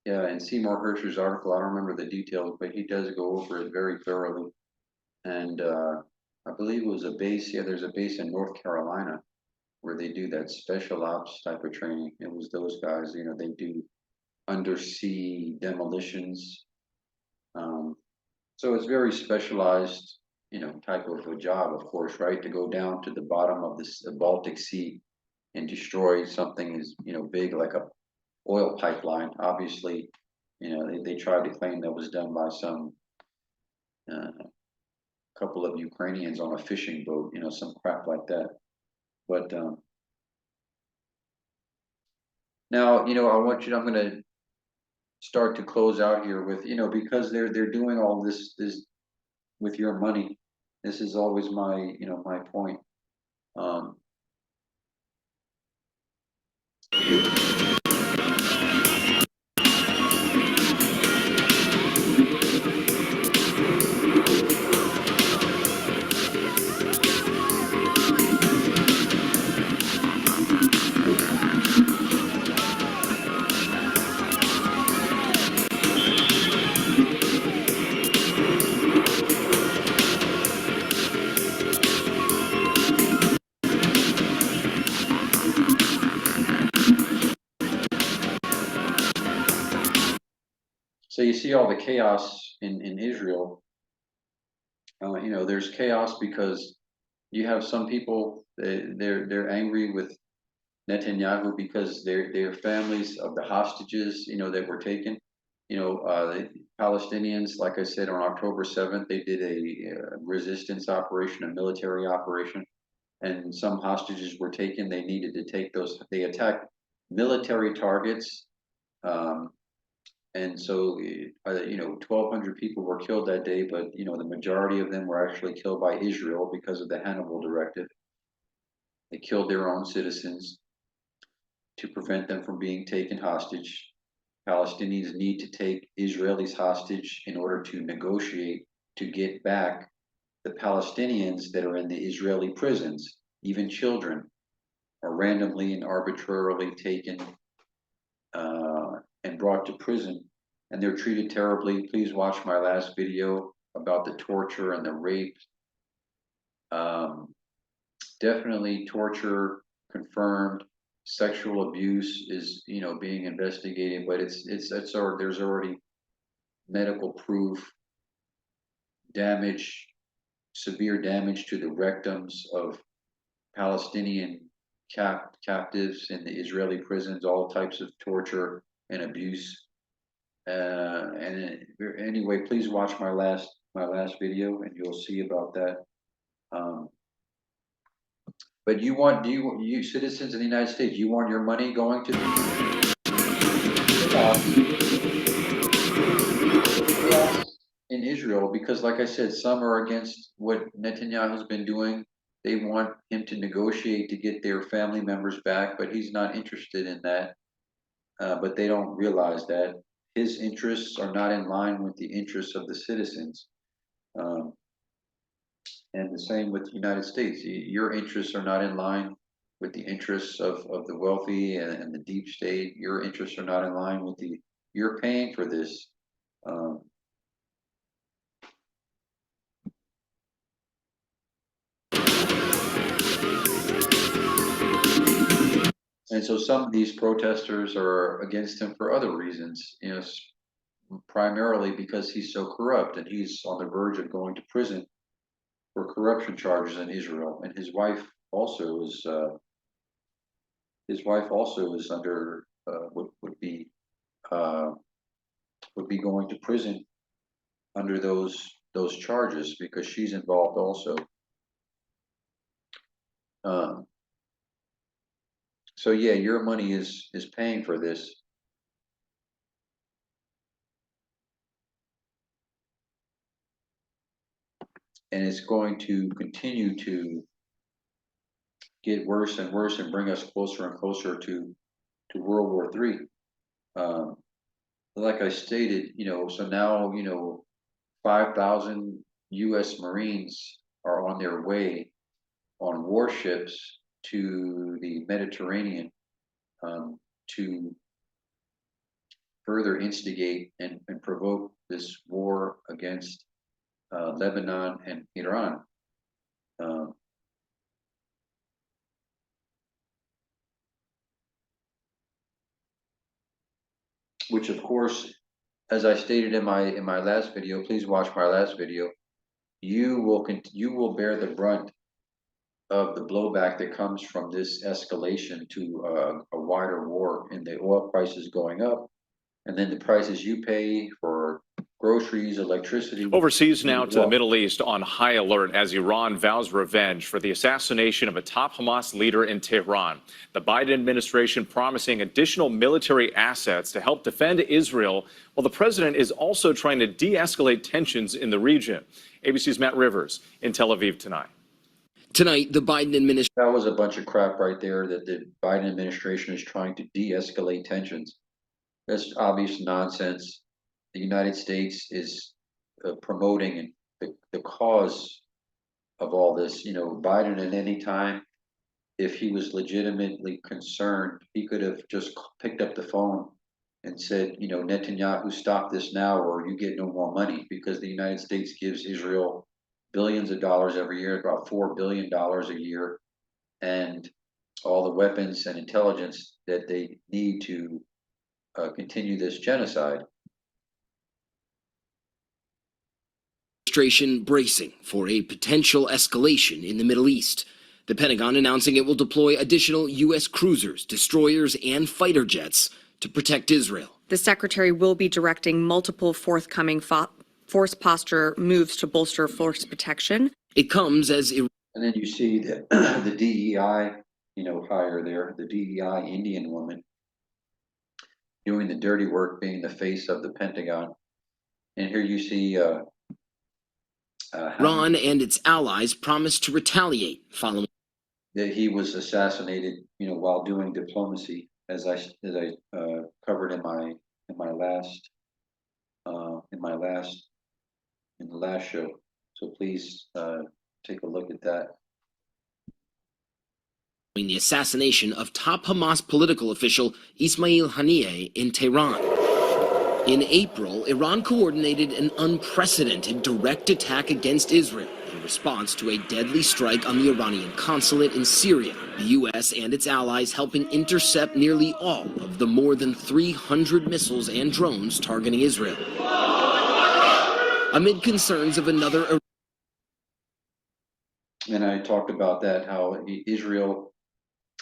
Yeah, in Seymour Hersh's article, I don't remember the details, but he does go over it very thoroughly. And I believe it was a base. Yeah, there's a base in North Carolina where they do that special ops type of training. It was those guys, you know, they do undersea demolitions. So it's very specialized, you know, type of a job, of course, right? To go down to the bottom of the Baltic Sea and destroy something as, you know, big like a oil pipeline. Obviously, you know, they tried to claim that was done by some couple of Ukrainians on a fishing boat, you know, some crap like that. But now, you know, I'm going to start to close out here with, because they're doing all this with your money. This is always my, my point. So you see all the chaos in Israel. There's chaos because you have some people, they're angry with Netanyahu because their families of the hostages, that were taken. The Palestinians, like I said, on October 7th, they did a resistance operation, a military operation, and some hostages were taken. They needed to take those. They attacked military targets. And so, 1,200 people were killed that day, but, the majority of them were actually killed by Israel because of the Hannibal Directive. They killed their own citizens to prevent them from being taken hostage. Palestinians need to take Israelis hostage in order to negotiate to get back the Palestinians that are in the Israeli prisons. Even children are randomly and arbitrarily taken and brought to prison, and they're treated terribly. Please watch my last video about the torture and the rape. Definitely torture confirmed. Sexual abuse is, being investigated, but there's already medical proof. Damage, severe damage to the rectums of Palestinian captives in the Israeli prisons, all types of torture and abuse. And anyway, please watch my last video, and you'll see about that. But you citizens of the United States, you want your money going to in Israel, because like I said, some are against what Netanyahu's been doing. They want him to negotiate to get their family members back, but he's not interested in that. But they don't realize that his interests are not in line with the interests of the citizens. And the same with the United States. Your interests are not in line with the interests of the wealthy and the deep state. Your interests are not in line with you're paying for this. And so some of these protesters are against him for other reasons, primarily because he's so corrupt, and he's on the verge of going to prison for corruption charges in Israel. And his wife also is under would be going to prison under those charges because she's involved also. So yeah, your money is paying for this. And it's going to continue to get worse and worse and bring us closer and closer to World War III. Like I stated, so now, 5,000 U.S. Marines are on their way on warships to the Mediterranean to further instigate and provoke this war against Lebanon and Iran. Which of course, as I stated in my last video, please watch my last video, you will bear the brunt of the blowback that comes from this escalation to a wider war, and the oil prices going up, and then the prices you pay for groceries, electricity. Overseas now to the Middle East on high alert as Iran vows revenge for the assassination of a top Hamas leader in Tehran. The Biden administration promising additional military assets to help defend Israel, while the president is also trying to de-escalate tensions in the region. ABC's Matt Rivers in Tel Aviv tonight. Tonight, the Biden administration. That was a bunch of crap right there that the Biden administration is trying to de-escalate tensions. That's obvious nonsense. The United States is promoting the cause of all this. You know, Biden at any time, if he was legitimately concerned, he could have just picked up the phone and said, you know, Netanyahu, stop this now or you get no more money, because the United States gives Israel billions of dollars every year, about $4 billion a year, and all the weapons and intelligence that they need to continue this genocide. Administration bracing for a potential escalation in the Middle East. The Pentagon announcing it will deploy additional U.S. cruisers, destroyers, and fighter jets to protect Israel. The secretary will be directing multiple forthcoming force posture moves to bolster force protection. It comes as and then you see that the DEI, you know, hire there, the DEI Indian woman doing the dirty work, being the face of the Pentagon. And here you see Iran and its allies promised to retaliate following that he was assassinated, you know, while doing diplomacy, as I covered in the last show. So please take a look at that. The assassination of top Hamas political official Ismail Haniyeh in Tehran. In April, Iran coordinated an unprecedented direct attack against Israel in response to a deadly strike on the Iranian consulate in Syria, the U.S. and its allies helping intercept nearly all of the more than 300 missiles and drones targeting Israel. Amid concerns of another. And I talked about that, how Israel,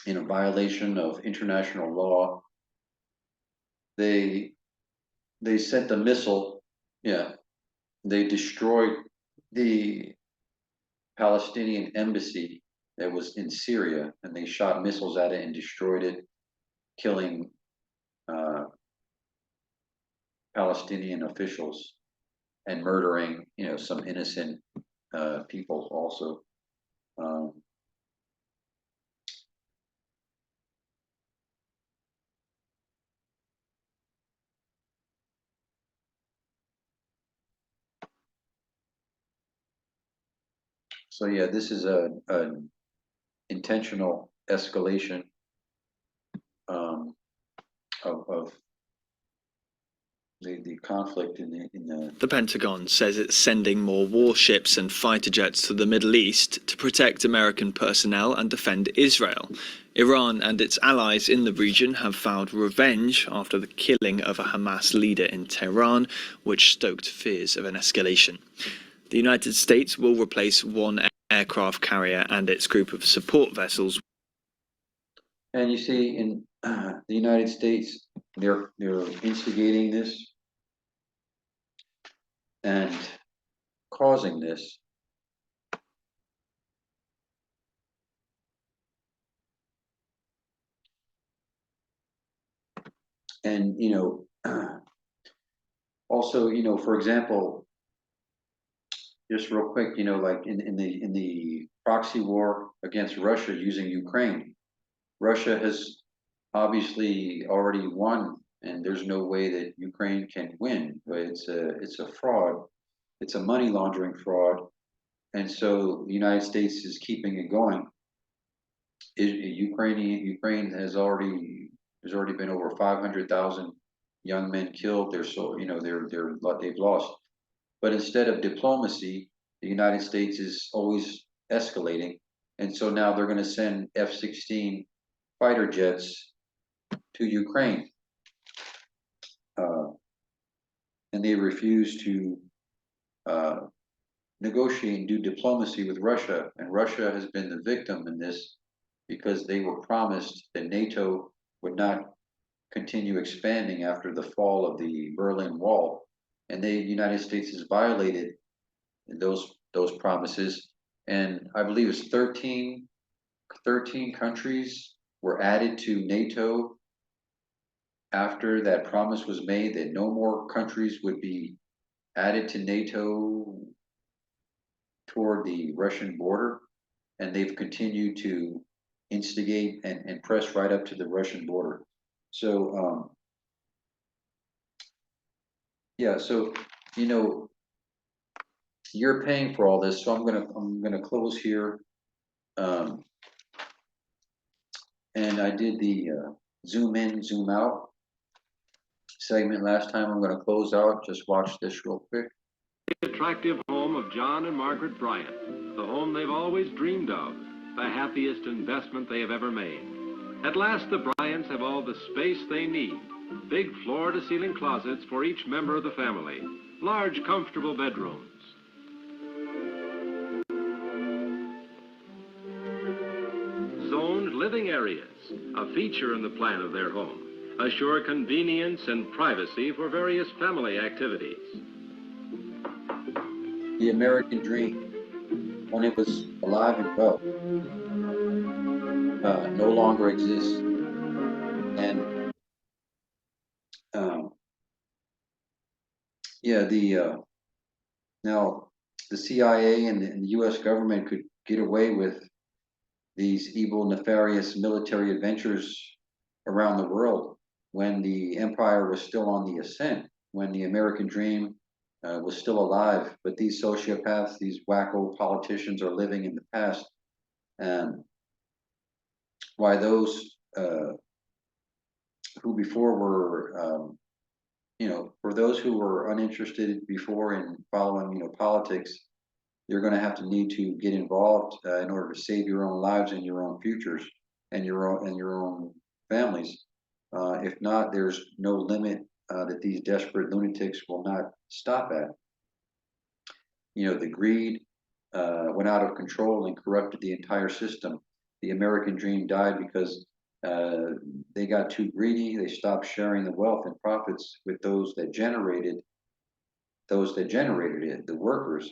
in a violation of international law, they sent a missile, they destroyed the Palestinian embassy that was in Syria, and they shot missiles at it and destroyed it, killing Palestinian officials and murdering, you know, some innocent people also. So yeah, this is an intentional escalation of the conflict in the. The Pentagon says it's sending more warships and fighter jets to the Middle East to protect American personnel and defend Israel. Iran and its allies in the region have vowed revenge after the killing of a Hamas leader in Tehran, which stoked fears of an escalation. The United States will replace one aircraft carrier and its group of support vessels. And you see, in the United States, they're instigating this and causing this. And, you know, also, you know, for example, just real quick, you know, like in the proxy war against Russia using Ukraine, Russia has obviously already won, and there's no way that Ukraine can win. But it's a fraud. It's a money laundering fraud, and so the United States is keeping it going. Ukraine has already been over 500,000 young men killed. They've lost. But instead of diplomacy, the United States is always escalating, and so now they're going to send F-16 fighter jets to Ukraine, and they refuse to negotiate and do diplomacy with Russia. And Russia has been the victim in this because they were promised that NATO would not continue expanding after the fall of the Berlin Wall. and the United States has violated those promises. And I believe it's 13 countries were added to NATO after that promise was made that no more countries would be added to NATO toward the Russian border, and they've continued to instigate and press right up to the Russian border. So yeah, so you're paying for all this, so I'm gonna close here. And I did the zoom in, zoom out segment last time. I'm gonna close out. Just watch this real quick. Attractive home of John and Margaret Bryant, the home they've always dreamed of, the happiest investment they have ever made. At last, the Bryants have all the space they need. Big floor-to-ceiling closets for each member of the family. Large, comfortable bedrooms. Zoned living areas, a feature in the plan of their home. Assure convenience and privacy for various family activities. The American dream, when it was alive and well, no longer exists. And yeah, now the CIA and the U.S. government could get away with these evil, nefarious military adventures around the world when the empire was still on the ascent, when the American dream was still alive. But these sociopaths, these wacko politicians are living in the past. And why those who before were, for those who were uninterested before in following, politics, you're going to have to need to get involved in order to save your own lives and your own futures and your own families. If not, there's no limit that these desperate lunatics will not stop at. The greed went out of control and corrupted the entire system. The American dream died because they got too greedy. They stopped sharing the wealth and profits with those that generated it, the workers.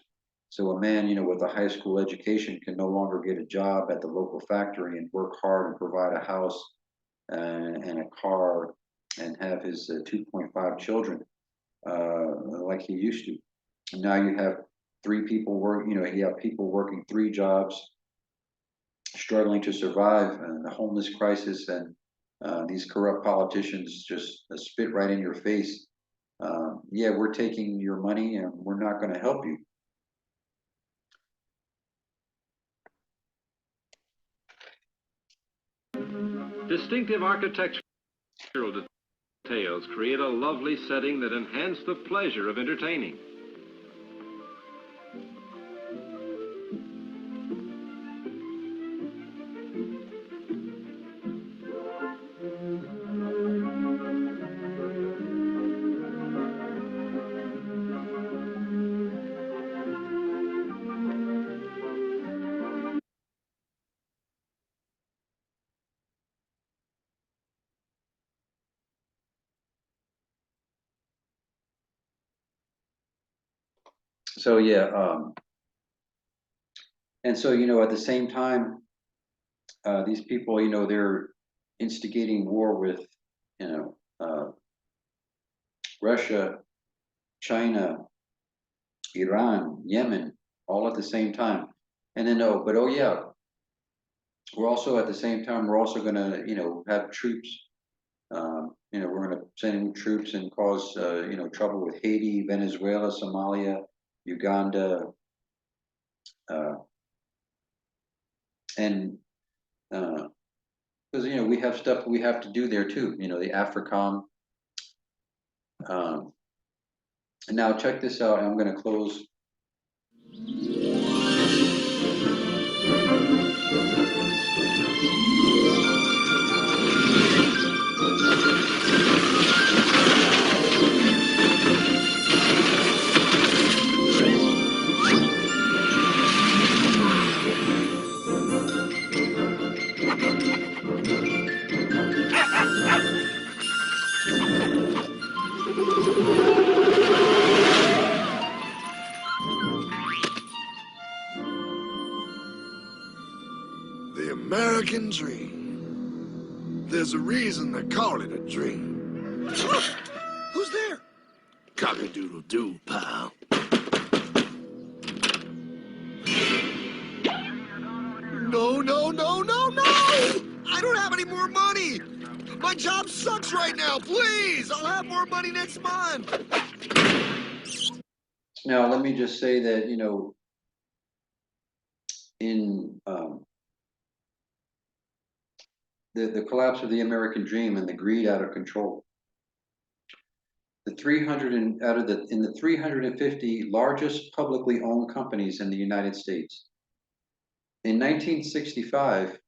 So a man, with a high school education can no longer get a job at the local factory and work hard and provide a house and a car and have his 2.5 children like he used to. And now you have you have people working 3 jobs, struggling to survive, and the homeless crisis, and these corrupt politicians just spit right in your face. Yeah, we're taking your money and we're not going to help you. Distinctive architectural details create a lovely setting that enhance the pleasure of entertaining. So yeah, and so at the same time, these people, they're instigating war with, Russia, China, Iran, Yemen, all at the same time. And then yeah, we're also at the same time we're also going to have troops. We're going to send in troops and cause trouble with Haiti, Venezuela, Somalia, Uganda, and because we have stuff we have to do there too. The AFRICOM. And now check this out. I'm going to close. American dream. There's a reason they call it a dream. Who's there? Cock-a-doodle-doo, pal. No, no, no, no, no! I don't have any more money! My job sucks right now, please! I'll have more money next month! Now, let me just say that, in the collapse of the American dream and the greed out of control, the 350 largest publicly owned companies in the United States, in 1965,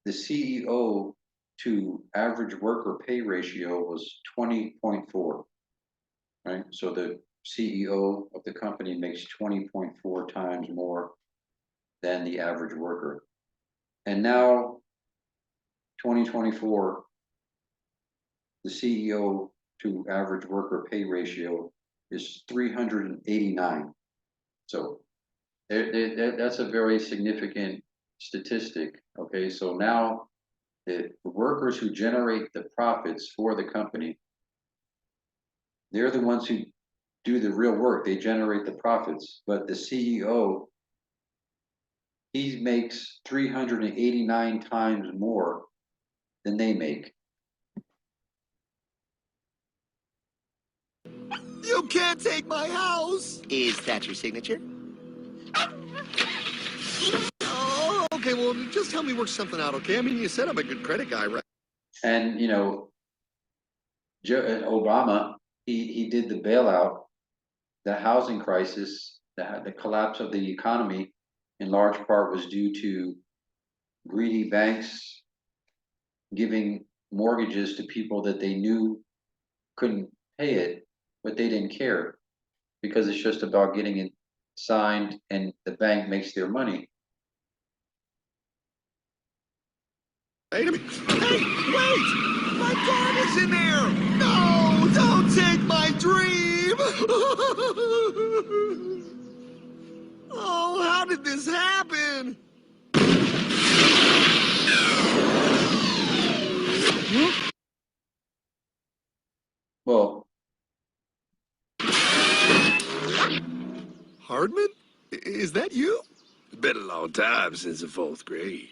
the CEO to average worker pay ratio was 20.4, right? So the CEO of the company makes 20.4 times more than the average worker. And now, 2024, the CEO to average worker pay ratio is 389. So that's a very significant statistic. Okay, so now the workers who generate the profits for the company, they're the ones who do the real work. They generate the profits, but the CEO, he makes 389 times more than they make. You can't take my house! Is that your signature? Oh, okay, well, just help me work something out, okay? I mean, you said I'm a good credit guy, right? And, Obama, he did the bailout, the housing crisis, the collapse of the economy, in large part was due to greedy banks giving mortgages to people that they knew couldn't pay it, but they didn't care because it's just about getting it signed and the bank makes their money. Wait a minute. Hey, wait! My dog is in there! No, don't take my dream! Oh, how did this happen? Well, Hardman? Is that you? It's been a long time since the 4th grade.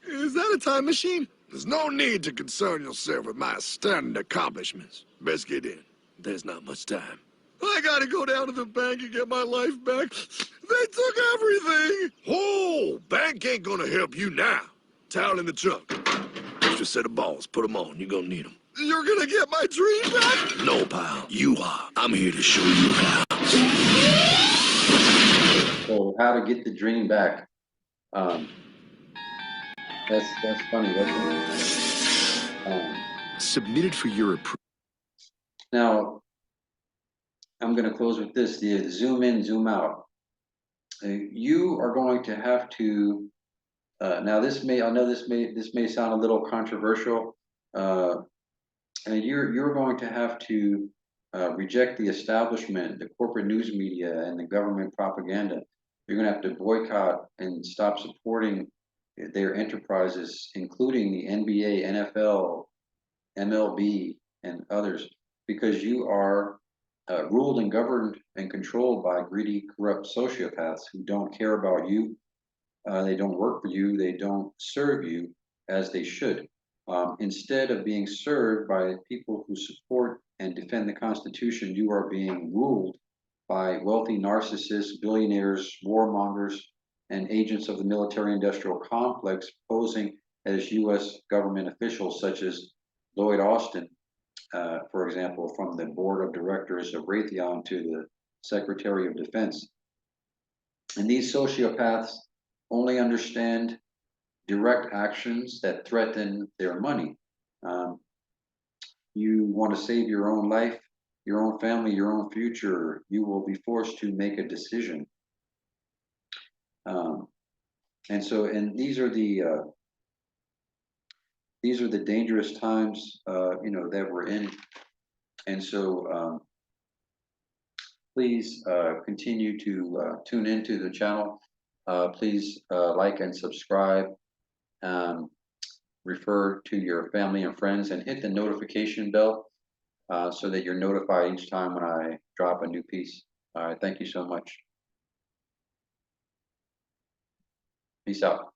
Is that a time machine? There's no need to concern yourself with my stunning accomplishments. Best get in. There's not much time. I gotta go down to the bank and get my life back. They took everything! Oh, bank ain't gonna help you now. Towel in the trunk. Extra set of balls. Put them on. You're gonna need them. You're gonna get my dream back? No, pal. You are. I'm here to show you how. so how to get the dream back? That's funny, isn't it? Submitted for your approval. Now, I'm going to close with this: the zoom in, zoom out. You are going to have to. Now, this may sound a little controversial, and you're going to have to reject the establishment, the corporate news media, and the government propaganda. You're going to have to boycott and stop supporting their enterprises, including the NBA, NFL, MLB, and others, because you are ruled and governed and controlled by greedy, corrupt sociopaths who don't care about you. They don't work for you. They don't serve you as they should. Instead of being served by people who support and defend the Constitution, you are being ruled by wealthy narcissists, billionaires, warmongers, and agents of the military-industrial complex posing as U.S. government officials, such as Lloyd Austin, for example, from the board of directors of Raytheon to the Secretary of Defense. And these sociopaths only understand direct actions that threaten their money. You want to save your own life, your own family, your own future, you will be forced to make a decision. And these are the dangerous times, that we're in. And so please continue to tune into the channel. Please like and subscribe. Refer to your family and friends and hit the notification bell so that you're notified each time when I drop a new piece. All right, thank you so much. Peace out.